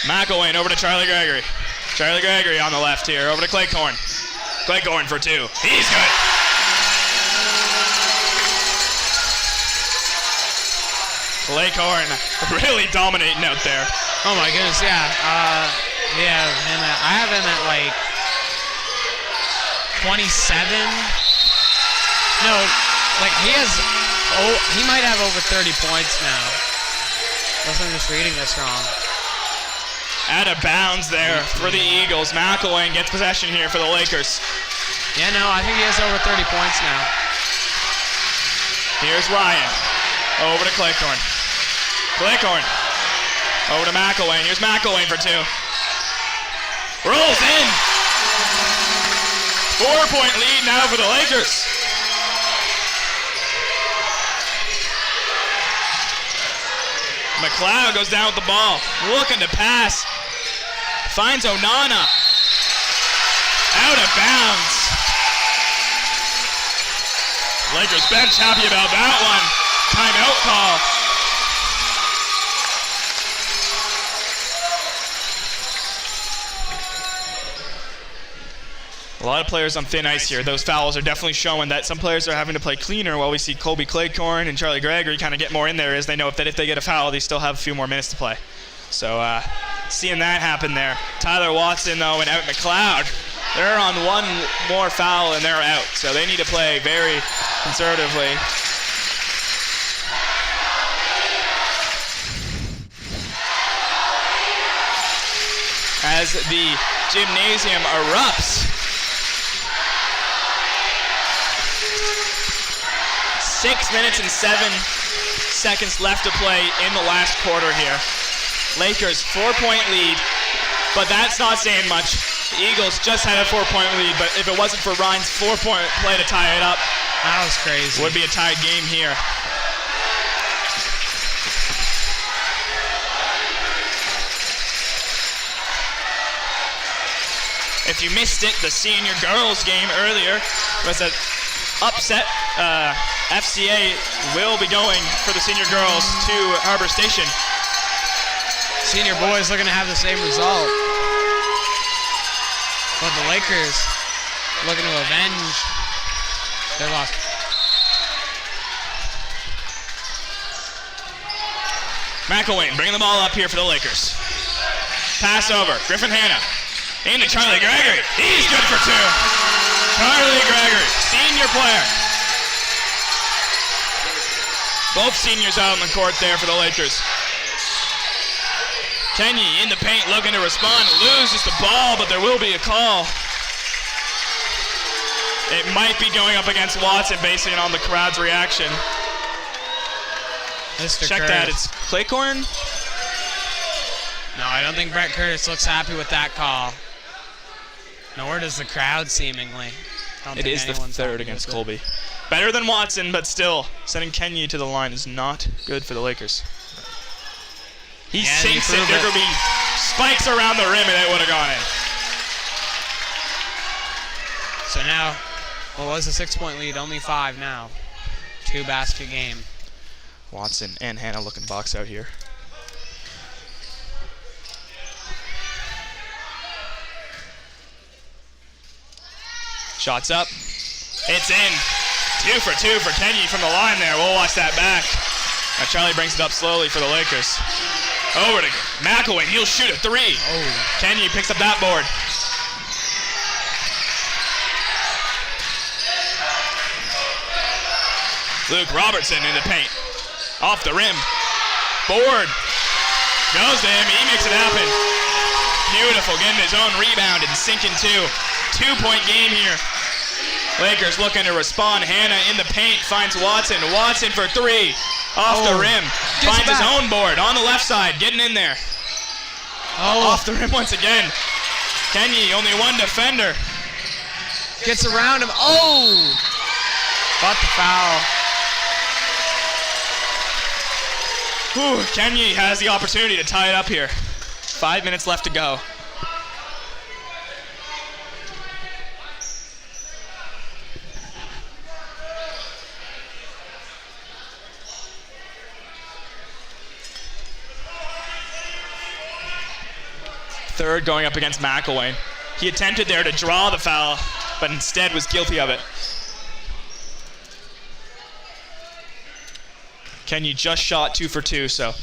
McElwain over to Charlie Gregory. Charlie Gregory on the left here. Over to Claycorn. Claycorn for 2. He's good. Claycorn really dominating out there. Oh my goodness, yeah. I have him at like 27. No, like he might have over 30 points now. Unless I'm just reading this wrong. Out of bounds there for the Eagles. McElwain gets possession here for the Lakers. Yeah, no, I think he has over 30 points now. Here's Ryan. Over to Claycorn. Claycorn. Over to McElwain. Here's McElwain for 2. Rolls in. 4-point lead now for the Lakers. McLeod goes down with the ball. Looking to pass. Finds Onana. Out of bounds. Lakers bench happy about that one. Timeout call. A lot of players on thin ice here. Those fouls are definitely showing that some players are having to play cleaner, while we see Colby Claycorn and Charlie Gregory kind of get more in there as they know that if they get a foul, they still have a few more minutes to play. So seeing that happen there. Tyler Watson, though, and Emmett McLeod, they're on 1 more foul and they're out. So they need to play very conservatively. As the gymnasium erupts. 6 minutes and 7 seconds left to play in the last quarter here. Lakers 4-point lead, but that's not saying much. The Eagles just had a 4-point lead, but if it wasn't for Ryan's 4-point play to tie it up, that was crazy. Would be a tied game here. If you missed it, the senior girls game earlier was an upset. FCA will be going for the senior girls to Harbor Station. Senior boys looking to have the same result. But the Lakers looking to avenge their loss. McElwain bringing the ball up here for the Lakers. Pass over. Griffin Hanna. Into Charlie Gregory. He's good for 2. Charlie Gregory, senior player. Both seniors out on the court there for the Lakers. Kenny in the paint looking to respond. Loses the ball, but there will be a call. It might be going up against Watson, basing it on the crowd's reaction. Mr. Check Curtis. that, it's Claycorn. No, I don't think Brett Curtis looks happy with that call. Nor does the crowd, seemingly. It is the third against Colby. Better than Watson, but still, sending Kenny to the line is not good for the Lakers. He sinks it. There could be spikes around the rim, and it would have gone in. So now, what was a 6-point lead? Only 5 now. 2-basket game. Watson and Hannah looking box out here. Shots up. It's in. 2 for 2 for Kenny from the line there. We'll watch that back. Now Charlie brings it up slowly for the Lakers. Over to McElwain. He'll shoot a 3. Oh. Kenny picks up that board. Luke Robertson in the paint. Off the rim. Board. Goes to him. He makes it happen. Beautiful. Getting his own rebound and sinking 2. 2-point game here. Lakers looking to respond. Hannah in the paint finds Watson. Watson for 3. Off the rim. Finds his own board on the left side. Getting in there. Off the rim once again. Kenny, only one defender. Gets around him. Oh! Got the foul. Whew, Kenny has the opportunity to tie it up here. 5 minutes left to go. Third going up against McElwain. He attempted there to draw the foul, but instead was guilty of it. Kenny just shot 2 for 2, so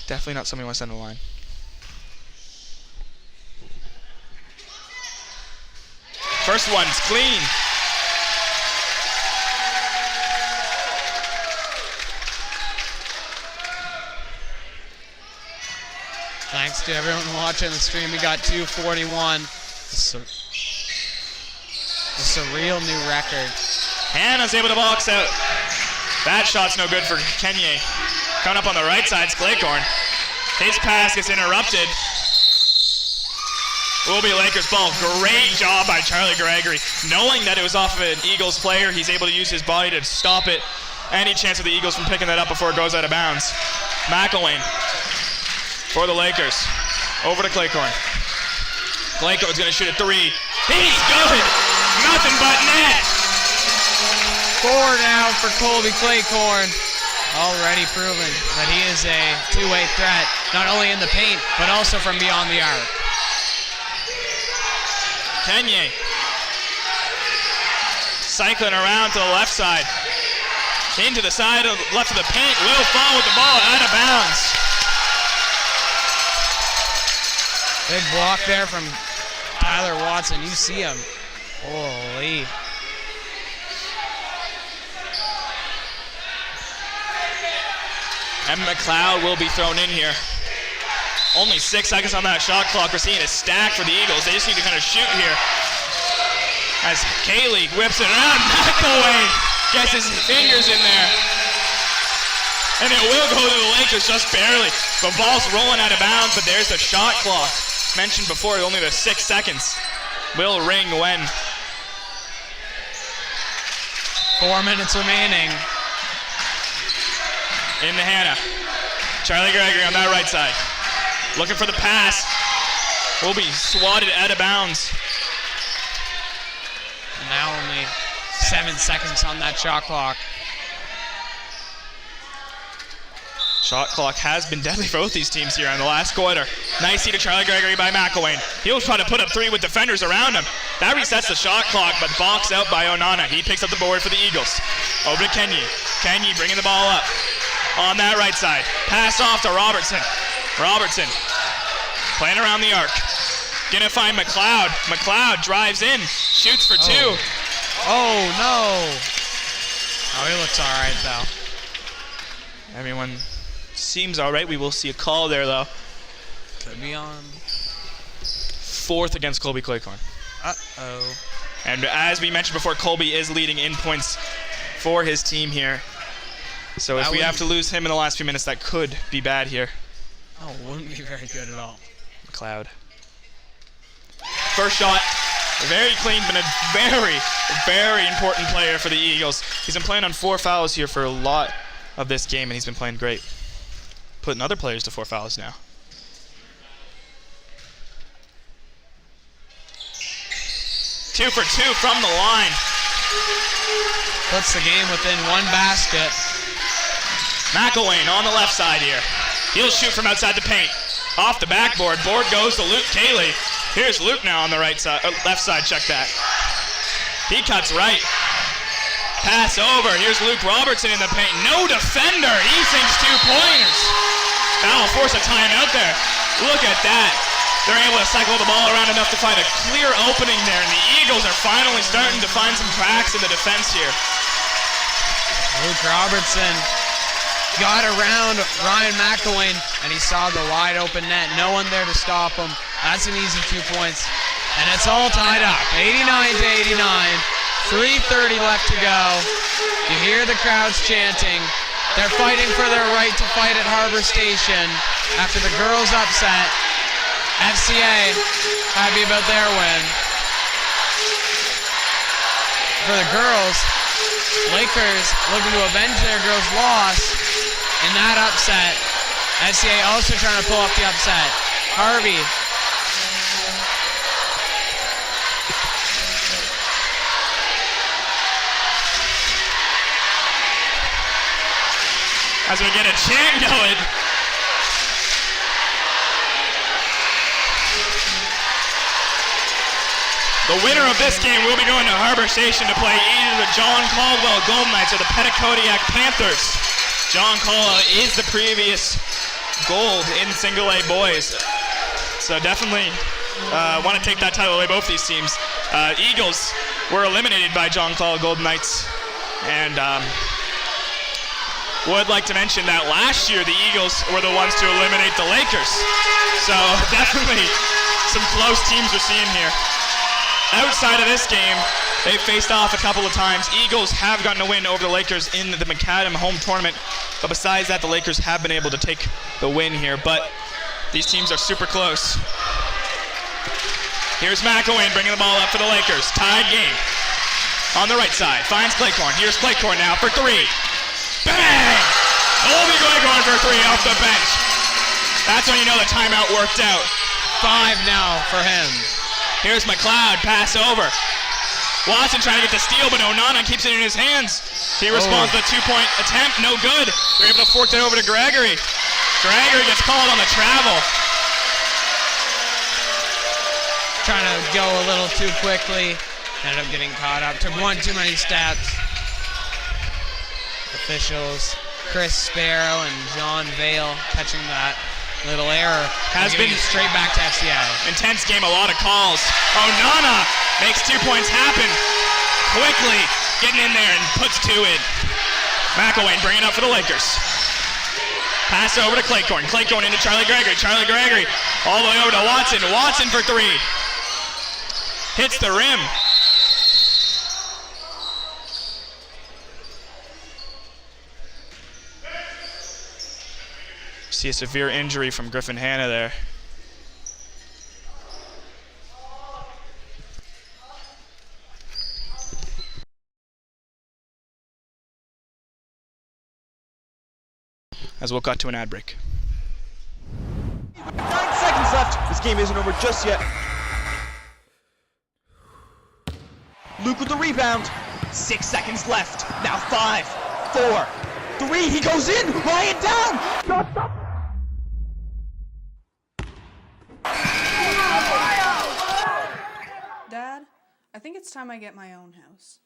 definitely not somebody who wants to send the line. First one's clean. Thanks to everyone watching the stream. We got 2:41. It's a real new record. Hannah's able to box out. That shot's no good for Kenye. Coming up on the right side's Claycorn. His pass gets interrupted. Will be Lakers ball. Great job by Charlie Gregory. Knowing that it was off of an Eagles player, he's able to use his body to stop it. Any chance of the Eagles from picking that up before it goes out of bounds. McElwain for the Lakers. Over to Claycorn. Claycorn's gonna shoot a 3. He's good! Nothing but net! 4 now for Colby Claycorn. Already proven that he is a two-way threat, not only in the paint, but also from beyond the arc. Kenye cycling around to the left side. Into the side of left of the paint. Will fall with the ball out of bounds. Big block there from Tyler Watson. You see him. Holy. And McLeod will be thrown in here. Only 6 seconds on that shot clock. We're seeing a stack for the Eagles. They just need to kind of shoot here. As Kaylee whips it around. McElwain gets his fingers in there. And it will go to the Lakers just barely. The ball's rolling out of bounds, but there's the shot clock. Mentioned before, only the 6 seconds. Will ring when. 4 minutes remaining. Into Hannah. Charlie Gregory on that right side. Looking for the pass. Will be swatted out of bounds. And now only 7 seconds on that shot clock. Shot clock has been deadly for both these teams here in the last quarter. Nice see to Charlie Gregory by McElwain. He'll try to put up 3 with defenders around him. That resets the shot clock, but boxed out by Onana. He picks up the board for the Eagles. Over to Kenyi. Kenyi bringing the ball up. On that right side. Pass off to Robertson. Robertson playing around the arc. Gonna find McLeod. McLeod drives in. Shoots for 2. Oh, no. Oh, he looks all right, though. Everyone seems all right. We will see a call there, though. Could be on. 4th against Colby Claycorn. Uh-oh. And as we mentioned before, Colby is leading in points for his team here. So if we have to lose him in the last few minutes, that could be bad here. Oh, wouldn't be very good at all. McLeod. First shot, very clean, but a very, very important player for the Eagles. He's been playing on 4 fouls here for a lot of this game, and he's been playing great. Putting other players to 4 fouls now. Two for 2 from the line. Puts the game within 1 basket. McElwain on the left side here. He'll shoot from outside the paint. Off the backboard. Board goes to Luke Cayley. Here's Luke now on the right side, left side. Check that. He cuts right. Pass over. Here's Luke Robertson in the paint. No defender. He sinks 2-pointers. That'll force a timeout there. Look at that. They're able to cycle the ball around enough to find a clear opening there, and the Eagles are finally starting to find some cracks in the defense here. Luke Robertson got around Ryan McElwain, and he saw the wide open net. No one there to stop him. That's an easy 2 points. And it's all tied up. 89-89. 3:30 left to go. You hear the crowds chanting. They're fighting for their right to fight at Harbor Station after the girls' upset. FCA happy about their win. For the girls, Lakers looking to avenge their girls' loss in that upset. FCA also trying to pull off the upset. Harvey. As we get a chant going. The winner of this game will be going to Harbor Station to play either the John Caldwell Golden Knights or the Petticodiac Panthers. John Caldwell is the previous gold in single A boys. So definitely want to take that title away, both these teams. Eagles were eliminated by John Caldwell Golden Knights. And would like to mention that last year the Eagles were the ones to eliminate the Lakers. So definitely some close teams we're seeing here. Outside of this game, they've faced off a couple of times. Eagles have gotten a win over the Lakers in the Macadam home tournament. But besides that, the Lakers have been able to take the win here. But these teams are super close. Here's McElwain bringing the ball up for the Lakers. Tied game. On the right side, finds Claycorn. Here's Claycorn now for 3. Bang! Colby Claycorn for 3 off the bench. That's when you know the timeout worked out. 5 now for him. Here's McLeod, pass over. Watson trying to get the steal, but Onana keeps it in his hands. He responds to the 2-point attempt, no good. They're able to fork that over to Gregory. Gregory gets called on the travel. Trying to go a little too quickly. Ended up getting caught up. Took one too many steps. Officials, Chris Sparrow and John Vale catching that little error. Has been straight back to FCA. Intense game, a lot of calls. Onana makes 2 points happen. Quickly getting in there and puts 2 in. McElwain bringing it up for the Lakers. Pass over to Claycorn. Claycorn into Charlie Gregory. Charlie Gregory all the way over to Watson. Watson for 3. Hits the rim. See a severe injury from Griffin Hanna there. As we'll cut to an ad break. 9 seconds left. This game isn't over just yet. Luke with the rebound. 6 seconds left. Now 5, 4, 3. He goes in. Ryan down. Dad, I think it's time I get my own house.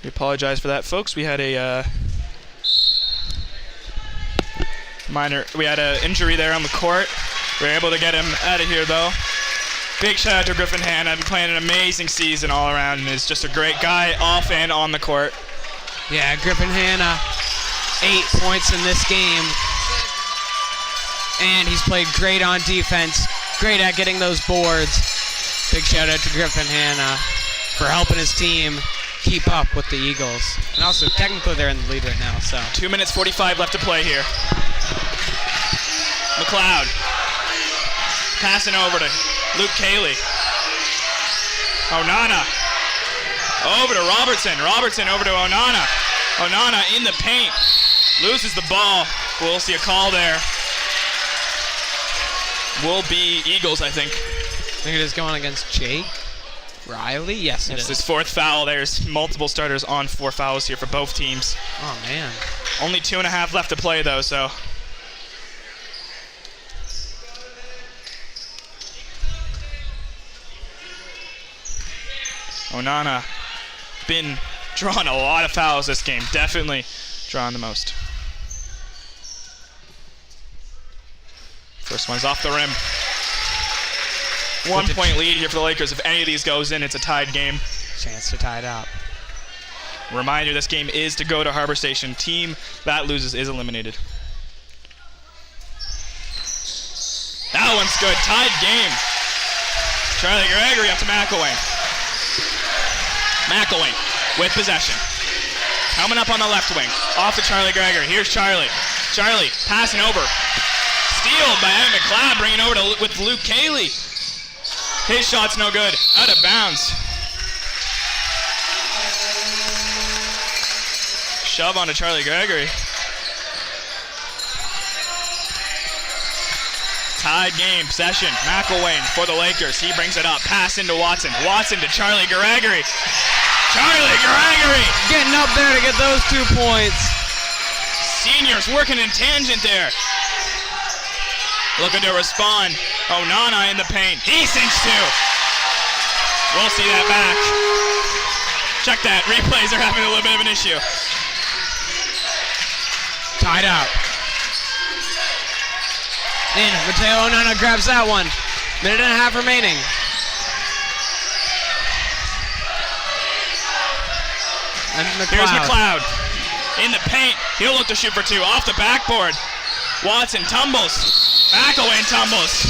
We apologize for that, folks. We had a an injury there on the court. We were able to get him out of here, though. Big shout out to Griffin Hanna. Been playing an amazing season all around and is just a great guy off and on the court. Yeah, Griffin Hanna, 8 points in this game. And he's played great on defense, great at getting those boards. Big shout out to Griffin Hanna for helping his team keep up with the Eagles. And also, technically, they're in the lead right now, so. 2 minutes 45 left to play here. McLeod passing over to Luke Cayley. Onana over to Robertson. Robertson over to Onana. Onana in the paint. Loses the ball. We'll see a call there. Will be Eagles, I think. I think it is going against Jake Riley. Yes, it It's is. his 4th foul. There's multiple starters on 4 fouls here for both teams. Oh, man. Only 2.5 left to play, though, so. Onana been drawing a lot of fouls this game. Definitely drawing the most. First one's off the rim. 1 point lead here for the Lakers. If any of these goes in, it's a tied game. Chance to tie it up. Reminder, this game is to go to Harbor Station. Team that loses is eliminated. That one's good. Tied game. Charlie Gregory up to McElwain. McElwain with possession. Coming up on the left wing. Off to Charlie Gregory. Here's Charlie. Charlie passing over. Stealed by Evan McLeod, bringing over with Luke Cayley. His shot's no good. Out of bounds. Shove onto Charlie Gregory. Tied game, possession. McElwain for the Lakers. He brings it up. Pass into Watson. Watson to Charlie Gregory. Charlie Gregory! Getting up there to get those 2 points. Seniors working in tangent there. Looking to respond. Onana in the paint. He cinched 2. We'll see that back. Check that. Replays are having a little bit of an issue. Tied up. And Mateo Onana grabs that one. 1.5 minutes remaining. And Here's McLeod. In the paint. He'll look to shoot for 2. Off the backboard. Watson tumbles. McElwain tumbles.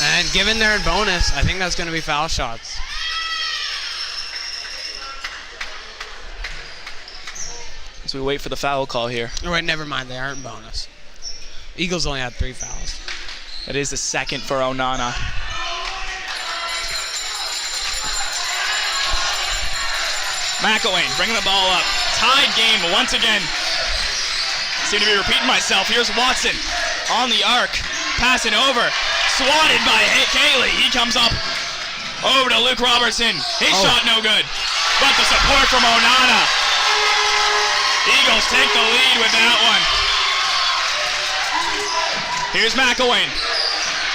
And given their bonus, I think that's going to be foul shots. As we wait for the foul call here. Oh, wait, never mind. They aren't bonus. Eagles only had 3 fouls. It is the second for Onana. McElwain bringing the ball up. Tied game once again. Seem to be repeating myself. Here's Watson on the arc. Passing over. Swatted by Cayley. He comes up over to Luke Robertson. His shot no good. But the support from Onana. Eagles take the lead with that one. Here's McElwain.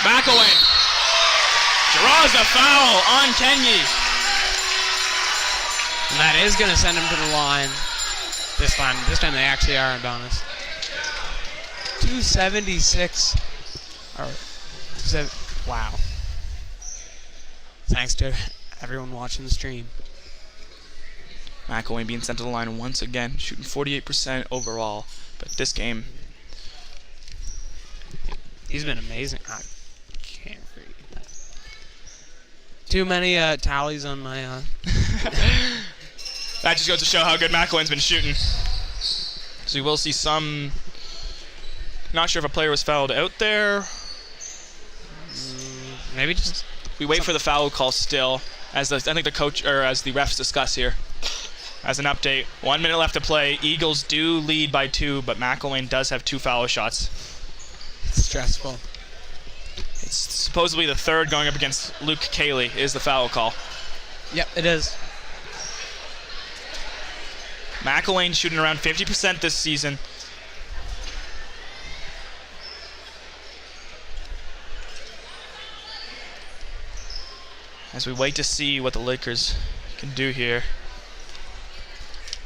McElwain draws a foul on Kenyi. And that is going to send him to the line. This time they actually are in bonus. 276. Wow. Thanks to everyone watching the stream. McElwain being sent to the line once again, shooting 48% overall. But this game, he's been amazing. I can't read that. Too many tallies on my... That just goes to show how good McElwain's been shooting. So you will see some... Not sure if a player was fouled out there. Maybe just... We wait for the foul call still, as I think the coach or as the refs discuss here. As an update, 1 minute left to play. Eagles do lead by 2, but McElwain does have 2 foul shots. It's stressful. It's supposedly the third going up against Luke Cayley is the foul call. Yep, it is. McElwain shooting around 50% this season. As we wait to see what the Lakers can do here.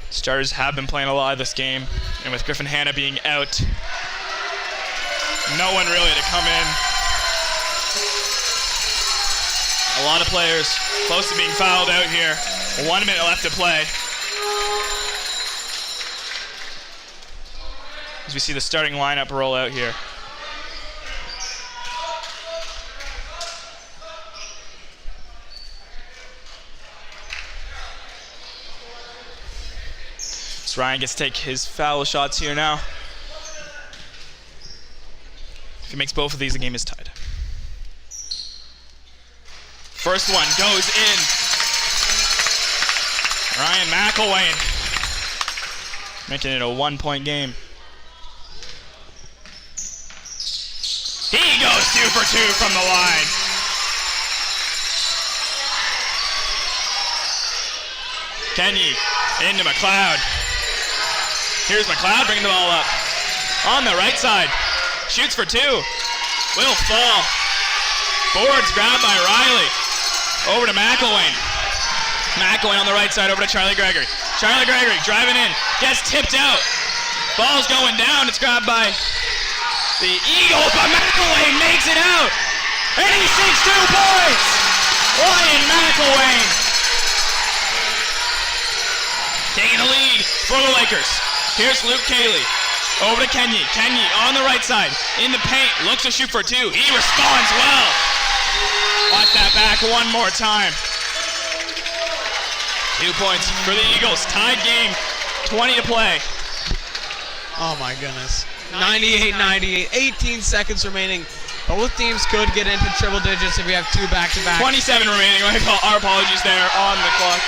Starters have been playing a lot of this game, and with Griffin Hanna being out, no one really to come in. A lot of players close to being fouled out here. 1 minute left to play. As we see the starting lineup roll out here. So Ryan gets to take his foul shots here now. If he makes both of these, the game is tied. First one goes in. Ryan McElwain making it a 1-point game. He goes 2 for 2 from the line. Kenny into McLeod. Here's McLeod bringing the ball up. On the right side. Shoots for 2. Will fall. Boards grabbed by Riley. Over to McElwain. McElwain on the right side over to Charlie Gregory. Charlie Gregory driving in. Gets tipped out. Ball's going down. It's grabbed by the Eagles, but McElwain makes it out. And he sinks 2 points. Ryan McElwain taking the lead for the Lakers. Here's Luke Cayley. Over to Kenny. Kenny on the right side. In the paint. Looks to shoot for 2. He responds well. Watch that back one more time. 2 points for the Eagles. Tied game. 20 to play. Oh my goodness. 98-98. 18 seconds remaining. Both teams could get into triple digits if we have 2 back-to-back. 27 remaining. Our apologies there on the clock.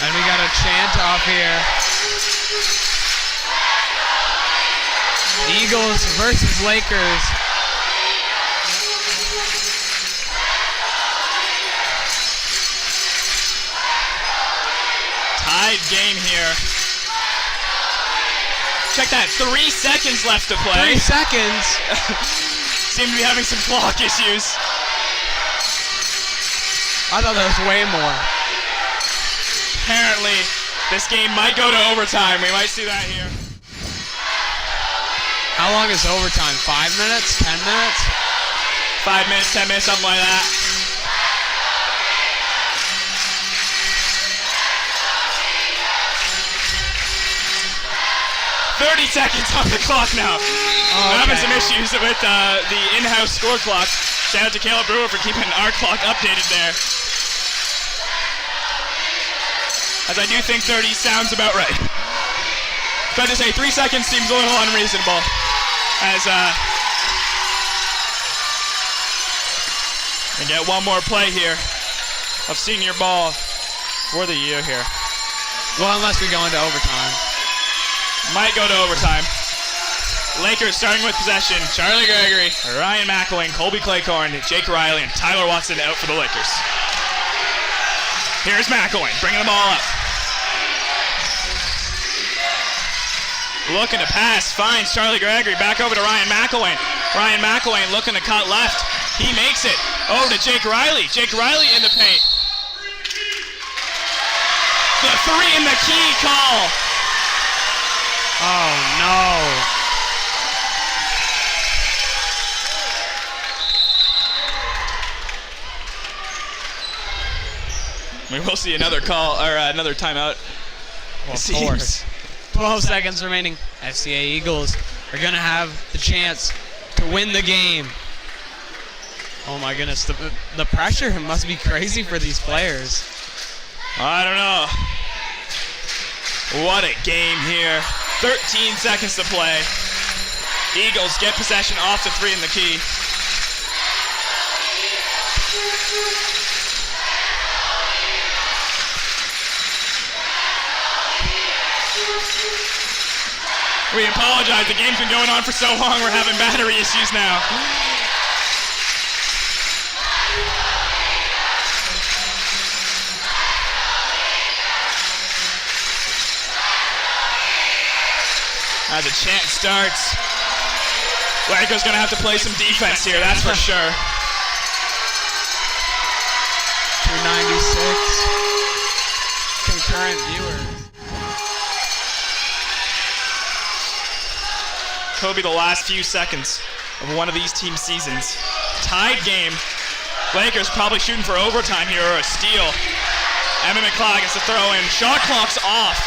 And we got a chant off here. Eagles versus Lakers. Tied game here. Check that, 3 seconds left to play. 3 seconds? Seem to be having some clock issues. I thought that was way more. Apparently, this game might go to overtime. We might see that here. How long is overtime? 5 minutes? 10 minutes? 5 minutes, 10 minutes, something like that. "30 seconds on the clock now. We're having some issues with the in-house score clock. Shout out to Caleb Brewer for keeping our clock updated there. As I do think 30 sounds about right. But to say 3 seconds seems a little unreasonable. As we get one more play here of senior ball for the year here. Well, unless we go into overtime. Might go to overtime. Lakers starting with possession. Charlie Gregory, Ryan McElwain, Colby Claycorn, Jake Riley, and Tyler Watson out for the Lakers. Here's McElwain bringing the ball up. Looking to pass, finds Charlie Gregory, back over to Ryan McElwain. Ryan McElwain looking to cut left. He makes it. Over to Jake Riley. Jake Riley in the paint. The 3 in the key call. Oh no. We will see another call, or another timeout. Well, of course. 12 seconds remaining. FCA Eagles are going to have the chance to win the game. Oh my goodness, the pressure must be crazy for these players. I don't know. What a game here. 13 seconds to play. Eagles get possession off the 3 in the key. We apologize, the game's been going on for so long, we're having battery issues now. As the chant starts, Lakers gonna have to play some defense here, that's for sure. 296 concurrent viewers. Could be the last few seconds of one of these team seasons. Tied game. Lakers probably shooting for overtime here or a steal. Emma McLeod gets to throw in. Shot clock's off.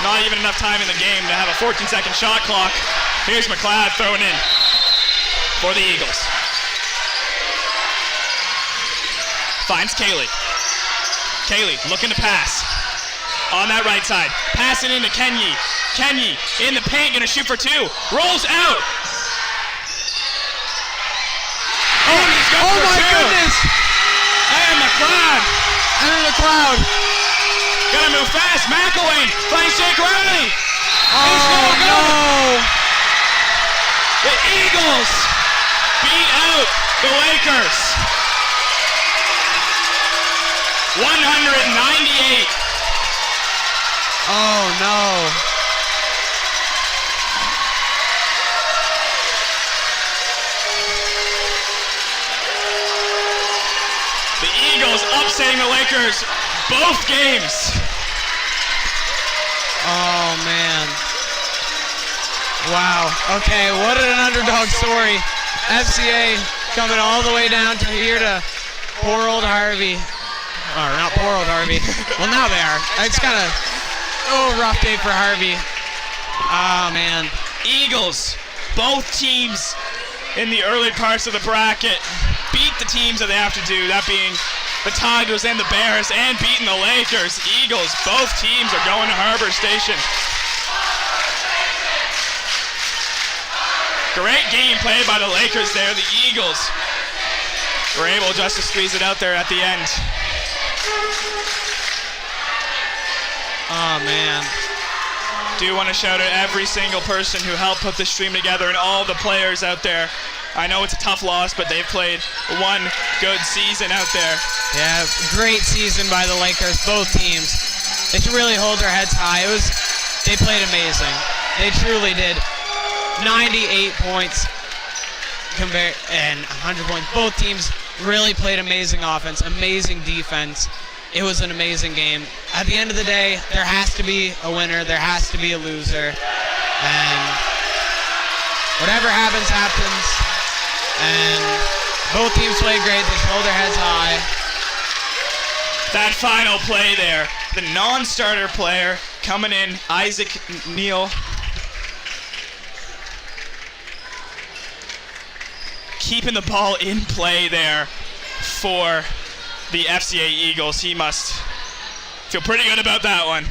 Not even enough time in the game to have a 14-second shot clock. Here's McLeod throwing in for the Eagles. Finds Kaylee. Kaylee looking to pass. On that right side. Passing into Kenyi. Kenyi in the paint, gonna shoot for two. Rolls out. Oh, he's got Oh for my two. goodness! And McLeod. And in the crowd. Gotta move fast. McElwain finds Jake Riley. He's Oh no no! good. The Eagles beat out the Lakers. 198. Oh no! The Eagles upsetting the Lakers both games. Oh man! Wow. Okay, what an underdog story. FCA coming all the way down to here to poor old Harvey. Or not poor old Harvey. Well, now they are. It's kind of rough day for Harvey. Oh man. Eagles, both teams in the early parts of the bracket beat the teams that they have to do, that being the Tigers and the Bears, and beating the Lakers. Eagles, both teams are going to Harbor Station. Great game played by the Lakers there. The Eagles were able just to squeeze it out there at the end. Oh man. Do want to shout out every single person who helped put this stream together and all the players out there. I know it's a tough loss, but they've played one good season out there. Yeah, great season by the Lakers, both teams. They should really hold their heads high. They played amazing. They truly did. 98 points and 100 points. Both teams really played amazing offense, amazing defense. It was an amazing game. At the end of the day, there has to be a winner, there has to be a loser, and whatever happens, happens. And both teams played great. They should hold their heads high. That final play there, the non-starter player coming in, Isaac Neal. Keeping the ball in play there for the FCA Eagles. He must feel pretty good about that one.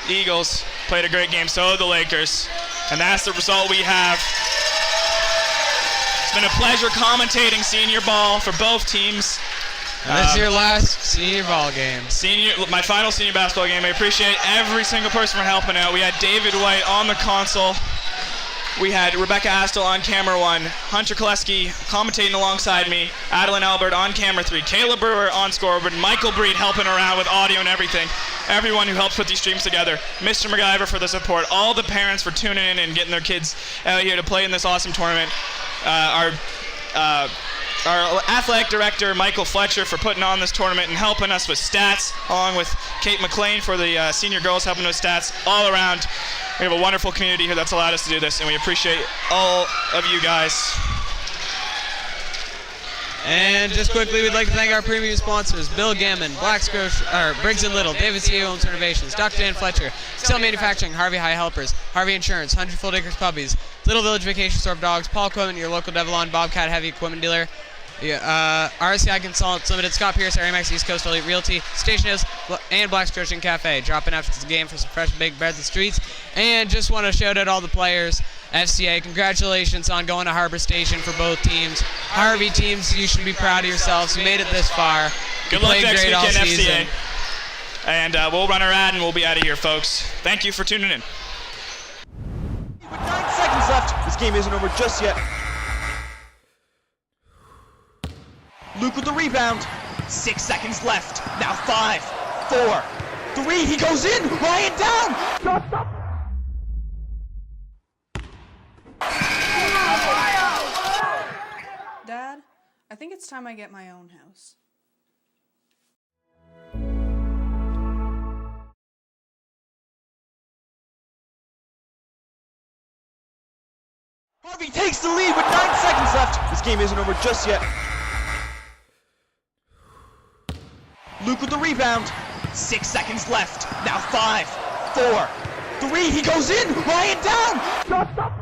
Eagles played a great game, so did the Lakers. And that's the result we have. It's been a pleasure commentating senior ball for both teams. This is your last senior ball game. My final senior basketball game. I appreciate every single person for helping out. We had David White on the console. We had Rebecca Astle on camera 1, Hunter Koleski commentating alongside me, Adeline Albert on camera 3, Kayla Brewer on scoreboard, Michael Breed helping around with audio and everything. Everyone who helped put these streams together. Mr. MacGyver for the support. All the parents for tuning in and getting their kids out here to play in this awesome tournament. Our athletic director, Michael Fletcher, for putting on this tournament and helping us with stats, along with Kate McLean for the senior girls helping with stats. All around, we have a wonderful community here that's allowed us to do this, and we appreciate all of you guys. And just quickly, we'd like to thank our premium sponsors: Bill Gammon, Briggs and Little, David C. Owens Renovations, Dr. Dan Fletcher, Excel Manufacturing, Harvey High Helpers, Harvey Insurance, Hundredfold Acres Puppies, Little Village Vacation Store of Dogs, Paul Equipment, your local Devilon Bobcat Heavy Equipment Dealer, RSEI Consultants Ltd, Scott Pierce, Max East Coast Elite Realty, Stationals, and Black's Church and Café. Dropping after the game for some fresh baked bread in the streets. And just want to shout out all the players. FCA, congratulations on going to Harbor Station for both teams. Harvey teams, you should be proud of yourselves. You made it this far. Good luck next weekend, FCA. And we'll run our ad and we'll be out of here, folks. Thank you for tuning in. With 9 seconds left, this game isn't over just yet. Luke with the rebound. 6 seconds left. Now 5, 4, 3. He goes in. Ryan down. Shot stop. think it's time I get my own house. Harvey takes the lead with 9 seconds left. This game isn't over just yet. Luke with the rebound. 6 seconds left. Now 5, 4, 3. He goes in. Ryan down. Shot stop.